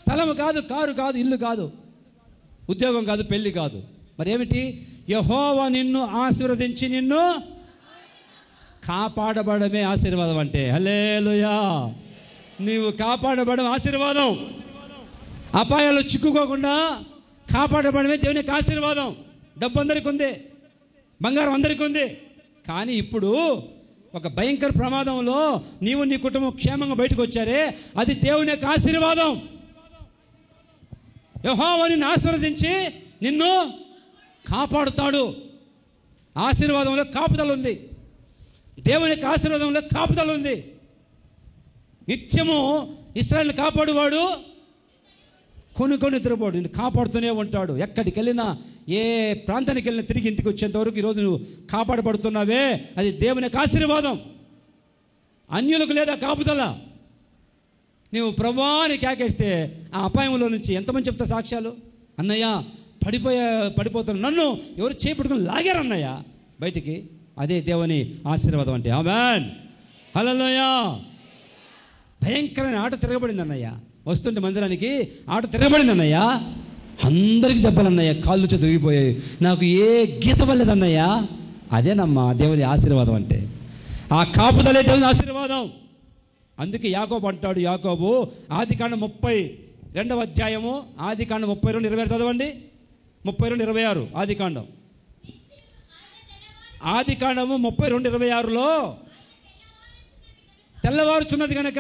స్థలం కాదు, కారు కాదు, ఇల్లు కాదు, ఉద్యోగం కాదు, పెళ్లి కాదు. మరి ఏమిటి? యెహోవా నిన్ను ఆశీర్వదించి నిన్ను కాపాడబడమే ఆశీర్వాదం అంటే. హల్లెలూయా. నీవు కాపాడబడడం ఆశీర్వాదం. అపాయాలు చిక్కుకోకుండా కాపాడబడమే దేవుని యొక్క ఆశీర్వాదం. డబ్బు అందరికీ ఉంది, బంగారం అందరికీ ఉంది. కానీ ఇప్పుడు ఒక భయంకర ప్రమాదంలో నీవు నీ కుటుంబం క్షేమంగా బయటకు వచ్చారే, అది దేవుని యొక్క ఆశీర్వాదం. యెహోవా నిన్ను ఆశీర్వదించి నిన్ను కాపాడుతాడు. ఆశీర్వాదంలో కాపుదల ఉంది. దేవుని యొక్క ఆశీర్వాదంలో కాపుదల ఉంది. నిత్యము ఇశ్రాయేలును కాపాడువాడు కొనుక్కొని నిద్రపోడు, నిన్ను కాపాడుతూనే ఉంటాడు. ఎక్కడికి వెళ్ళినా, ఏ ప్రాంతానికి వెళ్ళినా తిరిగి ఇంటికి వచ్చేంత వరకు ఈరోజు నువ్వు కాపాడబడుతున్నావే, అది దేవుని యొక్క ఆశీర్వాదం. అన్యులకు లేదా కాపుదల. నువ్వు ప్రభువాని కేకేస్తే ఆ అపాయంలో నుంచి ఎంతమంది చెప్తా సాక్ష్యాలు? అన్నయ్య పడిపోతున్నా, నన్ను ఎవరు చేపట్టుకుని లాగారన్నయ్య బయటికి. అదే దేవుని ఆశీర్వాదం అంటే. ఆమేన్. హల్లెలూయా. భయంకరమైన ఆట తిరగబడింది అన్నయ్య. వస్తుంటే మందిరానికి ఆట తిరగబడింది అన్నయ్య. అందరికీ దెబ్బలన్నయ్య, కాళ్ళు చదివిపోయాయి, నాకు ఏ గీత వల్లేదన్నయ్య. అదేనమ్మా దేవుని ఆశీర్వాదం అంటే. ఆ కాపుదలే దేవుని ఆశీర్వాదం. అందుకే యాకోబు అంటాడు, యాకోబు ఆదికాండం 32వ అధ్యాయము, ఆదికాండం 32:26 చదవండి. 32:26 ఆదికాండము 32:26లో తెల్లవారుచున్నది కనుక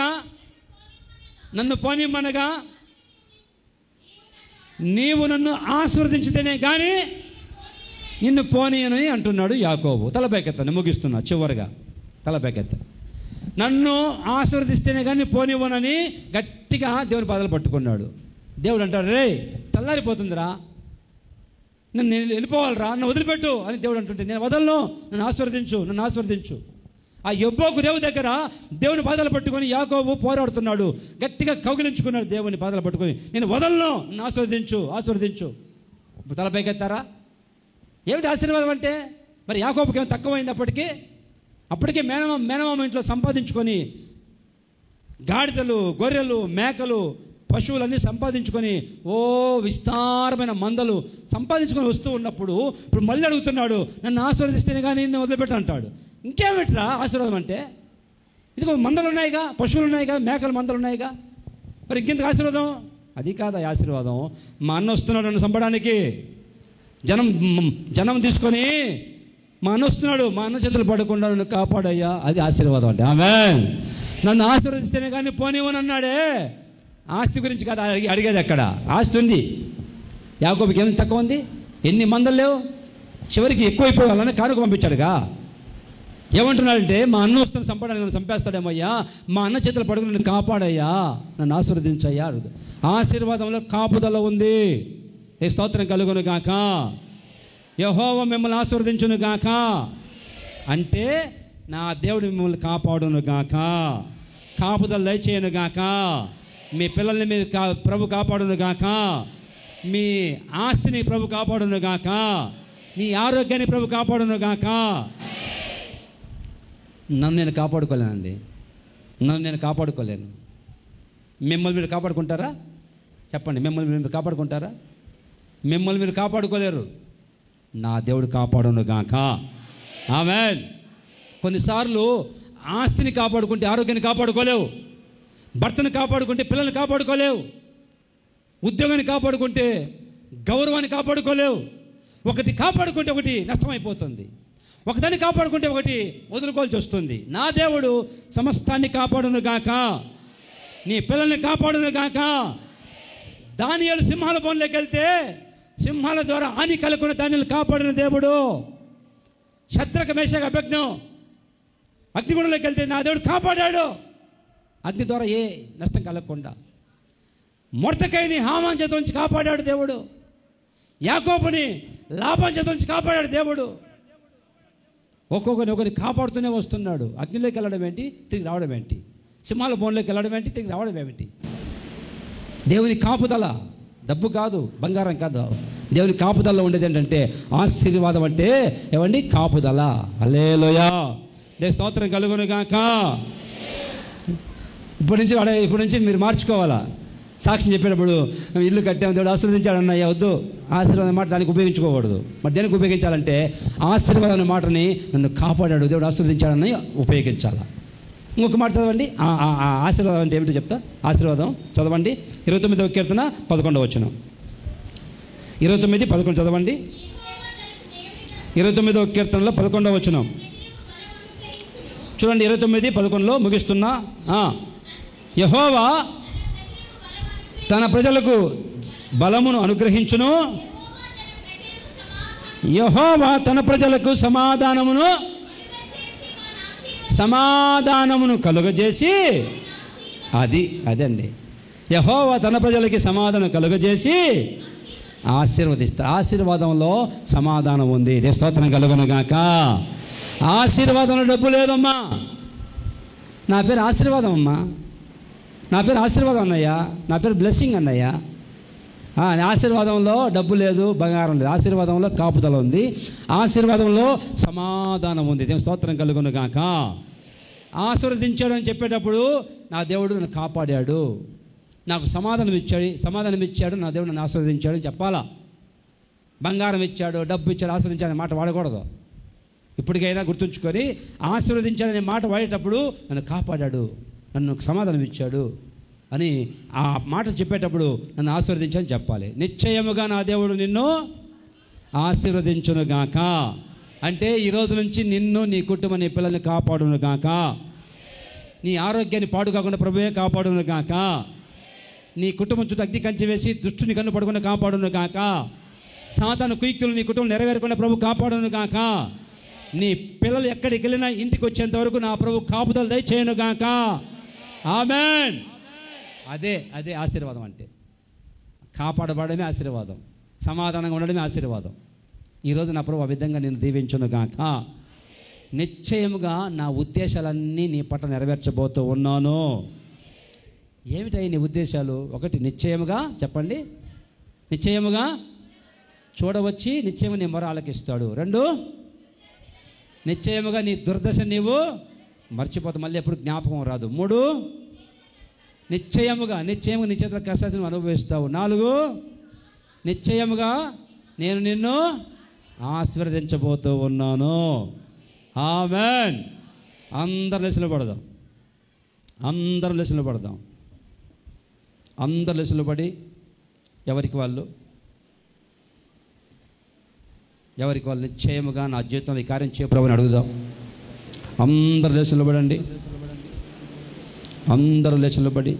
నన్ను పోనిమ్మనగా నీవు నన్ను ఆశీర్వదించితేనే కానీ నిన్ను పోనీయనని అంటున్నాడు యాకోబు. తలపైకెత్తాను, ముగిస్తున్నా చివరిగా. తలపైకెత్త. నన్ను ఆశీర్వదిస్తేనే కానీ పోనివ్వనని గట్టిగా దేవుని పాదాలు పట్టుకున్నాడు. దేవుడు అంటాడు, రే తెల్లారిపోతుందిరా, నన్ను వెళ్ళిపోవాలరా, నన్ను వదిలిపెట్టు అని దేవుడు అంటుంటే, నేను వదలను, నన్ను ఆశీర్వదించు, నన్ను ఆశీర్వదించు. ఆ యెబ్బోకు దేవుని దగ్గర దేవుని పాదాలు పట్టుకొని యాకోబు పోరాడుతున్నాడు. గట్టిగా కౌగిలించుకున్నాడు దేవుని పాదాలు పట్టుకొని, నేను వదలను, నన్ను ఆశీర్వదించు, ఆశీర్వదించు. తలపైకెత్తారా? ఏమిటి ఆశీర్వాదం అంటే? మరి యాకోబుకి ఏమైనా తక్కువైంది? అప్పటికే మేనమామ ఇంట్లో సంపాదించుకొని గాడిదలు, గొర్రెలు, మేకలు, పశువులన్నీ సంపాదించుకొని విస్తారమైన మందలు సంపాదించుకొని వస్తూ ఉన్నప్పుడు ఇప్పుడు మళ్ళీ అడుగుతున్నాడు, నన్ను ఆశీర్వదిస్తేనే కానీ నిన్ను వదిలిపెట్ట అంటాడు. ఇంకేమిట్రా ఆశీర్వాదం అంటే? ఇదిగో మందలు ఉన్నాయిగా, పశువులు ఉన్నాయిగా, మేకలు మందలు ఉన్నాయిగా, మరి ఇంకెందుకు ఆశీర్వాదం? అది కాదా ఆశీర్వాదం. మా అన్న వస్తున్నాడు నన్ను చంపడానికి, జనం తీసుకొని మా అన్న వస్తున్నాడు, మా అన్న చేతులు పడకుండా నన్ను కాపాడయ్యా, అది ఆశీర్వాదం అంటే. ఆమేన్. నన్ను ఆశీర్వదిస్తేనే కానీ పోనివ్వని అన్నాడే. ఆస్తి గురించి కదా అడిగేది. అక్కడ ఆస్తి ఉంది. యాకోబుకి ఏమైనా తక్కువ ఉంది? ఎన్ని మందలు లేవు, చివరికి ఎక్కువైపోవాలని కానుక పంపించాడుగా. ఏమంటున్నాడంటే, మా అన్న వస్తున్న చంపడానికి నన్ను చంపేస్తాడేమయ్యా, మా అన్న చేతులు పడుకుని నన్ను కాపాడయ్యా, నన్ను ఆశీర్వదించయ్యా. ఆశీర్వాదంలో కాపుదల ఉంది. ఏ స్తోత్రం కలుగును గాక. యెహోవా మిమ్మల్ని ఆశీర్వదించును గాక అంటే నా దేవుడు మిమ్మల్ని కాపాడును గాక, కాపుదల దయచేయను గాక, మీ పిల్లల్ని మీరు ప్రభు కాపాడును గాక, మీ ఆస్తిని ప్రభు కాపాడును గాక, నీ ఆరోగ్యాన్ని ప్రభు కాపాడును గాక. నన్ను నేను కాపాడుకోలేనండి, నన్ను నేను కాపాడుకోలేను. మిమ్మల్ని మీరు కాపాడుకుంటారా? చెప్పండి, మిమ్మల్ని మీరు కాపాడుకుంటారా? మిమ్మల్ని మీరు కాపాడుకోలేరు, నా దేవుడు కాపాడును గాక. ఆమేన్. కొన్నిసార్లు ఆస్తిని కాపాడుకుంటే ఆరోగ్యాన్ని కాపాడుకోలేవు, భర్తను కాపాడుకుంటే పిల్లల్ని కాపాడుకోలేవు, ఉద్యోగాన్ని కాపాడుకుంటే గౌరవాన్ని కాపాడుకోలేవు. ఒకటి కాపాడుకుంటే ఒకటి నష్టమైపోతుంది, ఒకదాన్ని కాపాడుకుంటే ఒకటి వదులుకోవాల్సి వస్తుంది. నా దేవుడు సమస్తాన్ని కాపాడును గాక, నీ పిల్లల్ని కాపాడును గాక. దానియేలు సింహాల బోన్లోకి వెళ్తే సింహాల ద్వారా హాని కలగకుండా దానిని కాపాడిన దేవుడు. శద్రక మేషక అబేద్నెగో అగ్నిగుండంలోకి వెళ్తే నా దేవుడు కాపాడాడు, అగ్ని ద్వారా ఏ నష్టం కలగకుండా. మొర్దెకైని హామాను చేత నుంచి కాపాడాడు దేవుడు. యాకోబుని లాబాను చేత నుంచి కాపాడాడు దేవుడు. ఒక్కొక్కరిని కాపాడుతూనే వస్తున్నాడు. అగ్నిలోకి వెళ్ళడం ఏంటి, తిరిగి రావడం ఏంటి? సింహాల బోన్లోకి వెళ్ళడం ఏంటి, తిరిగి రావడం ఏమిటి? దేవుని కాపుదల. డబ్బు కాదు, బంగారం కాదు. దేవుని కాపుదలలో ఉండేది ఏంటంటే ఆశీర్వాదం. అంటే ఏమండి? కాపుదల. హల్లెలూయా, దేవుని స్తోత్రం కలుగును గాక. ఇప్పటి నుంచి మీరు మార్చుకోవాలా. సాక్ష్యం చెప్పేటప్పుడు ఇల్లు కట్టాము, దేవుడు ఆశీర్వదించాడు అన్నయ్య, వద్దు. ఆశీర్వాదం మాట దానికి ఉపయోగించుకోకూడదు. మరి దేనికి ఉపయోగించాలంటే ఆశీర్వాదం అనే మాటని, నన్ను కాపాడాడు దేవుడు ఆశీర్వదించాడు అన్నయ్య ఉపయోగించాలా. ఇంకొక మాట చదవండి. ఆశీర్వాదం అంటే ఏమిటో చెప్తా. ఆశీర్వాదం చదవండి. 29వ కీర్తన 11వ వచనం. 29:11 చదవండి. 29వ కీర్తనలో 11వ వచనం చూడండి. 29:11లో ముగిస్తున్నా. యెహోవా తన ప్రజలకు బలమును అనుగ్రహించును. యెహోవా తన ప్రజలకు సమాధానమును కలుగజేసి, అదండి, యెహోవా తన ప్రజలకి సమాధానం కలుగజేసి ఆశీర్వదిస్తా. ఆశీర్వాదంలో సమాధానం ఉంది. దేవుని స్తోత్రం కలుగును గాక. ఆశీర్వాదంలో డబ్బు లేదమ్మా. నా పేరు ఆశీర్వాదం అమ్మా, నా పేరు ఆశీర్వాదం అన్నయ్య, నా పేరు బ్లెస్సింగ్ అన్నయ్య. ఆశీర్వాదంలో డబ్బు లేదు, బంగారం లేదు. ఆశీర్వాదంలో కాపుదల ఉంది, ఆశీర్వాదంలో సమాధానం ఉంది. దేవుని స్తోత్రం కలుగును గాక. ఆశీర్వదించాడు అని చెప్పేటప్పుడు నా దేవుడు నన్ను కాపాడాడు, నాకు సమాధానం ఇచ్చాడు, నా దేవుడు నన్ను ఆశీర్వదించాడు అని చెప్పాలా. బంగారం ఇచ్చాడు, డబ్బు ఇచ్చాడు, ఆశీర్వదించాడు అనే మాట వాడకూడదు. ఇప్పటికైనా గుర్తుంచుకొని ఆశీర్వదించాడనే మాట వాడేటప్పుడు నన్ను కాపాడాడు, నన్ను సమాధానం ఇచ్చాడు అని ఆ మాట చెప్పేటప్పుడు నన్ను ఆశీర్వదించని చెప్పాలి. నిశ్చయముగా నా దేవుడు నిన్ను ఆశీర్వదించును గాక. అంటే ఈరోజు నుంచి నిన్ను, నీ కుటుంబం, నీ పిల్లల్ని కాపాడును గాక. నీ ఆరోగ్యాన్ని పాడు కాకుండా ప్రభువే కాపాడును గాక. నీ కుటుంబం చుట్టూ అగ్ని కంచె వేసి దుష్టుని కన్ను పడకుండా కాపాడును గాక. సాతాను కుయుక్తులు నీ కుటుంబం నెరవేరకుండా ప్రభు కాపాడును గాక. నీ పిల్లలు ఎక్కడికి వెళ్ళినా ఇంటికి వచ్చేంత వరకు నా ప్రభు కాపుదల దయచేయును గాక. ఆమేన్. అదే ఆశీర్వాదం అంటే. కాపాడబడమే ఆశీర్వాదం, సమాధానంగా ఉండడమే ఆశీర్వాదం. ఈరోజు నా ప్రభు ఆ విధంగా నేను దీవించును గాక. నిశ్చయముగా నా ఉద్దేశాలన్నీ నీ పట్ల నెరవేర్చబోతూ ఉన్నాను. ఏమిటాయి నీ ఉద్దేశాలు? ఒకటి, నిశ్చయముగా చెప్పండి, నిశ్చయముగా చూడవచ్చి నిశ్చయము నీ మొర ఆలకిస్తాడు. 2, నిశ్చయముగా నీ దుర్దశ నీవు మర్చిపోతావు, మళ్ళీ ఎప్పుడు జ్ఞాపకం రాదు. 3, నిశ్చయముగా నీ చేతుల కష్టాన్ని నువ్వు అనుభవిస్తావు. 4, నిశ్చయముగా నేను నిన్ను ఆశీర్వదించబోతూ ఉన్నాను. ఆమేన్. అందరు లెసలు పడదాం, అందరు లెసలు పడి ఎవరికి వాళ్ళు నిశ్చయముగా నా జీవితంలో ఈ కార్యం చేయ ప్రభువుని అడుగుదాం. అందరు లెసలు పడండి, అందరూ లేచి నిలబడి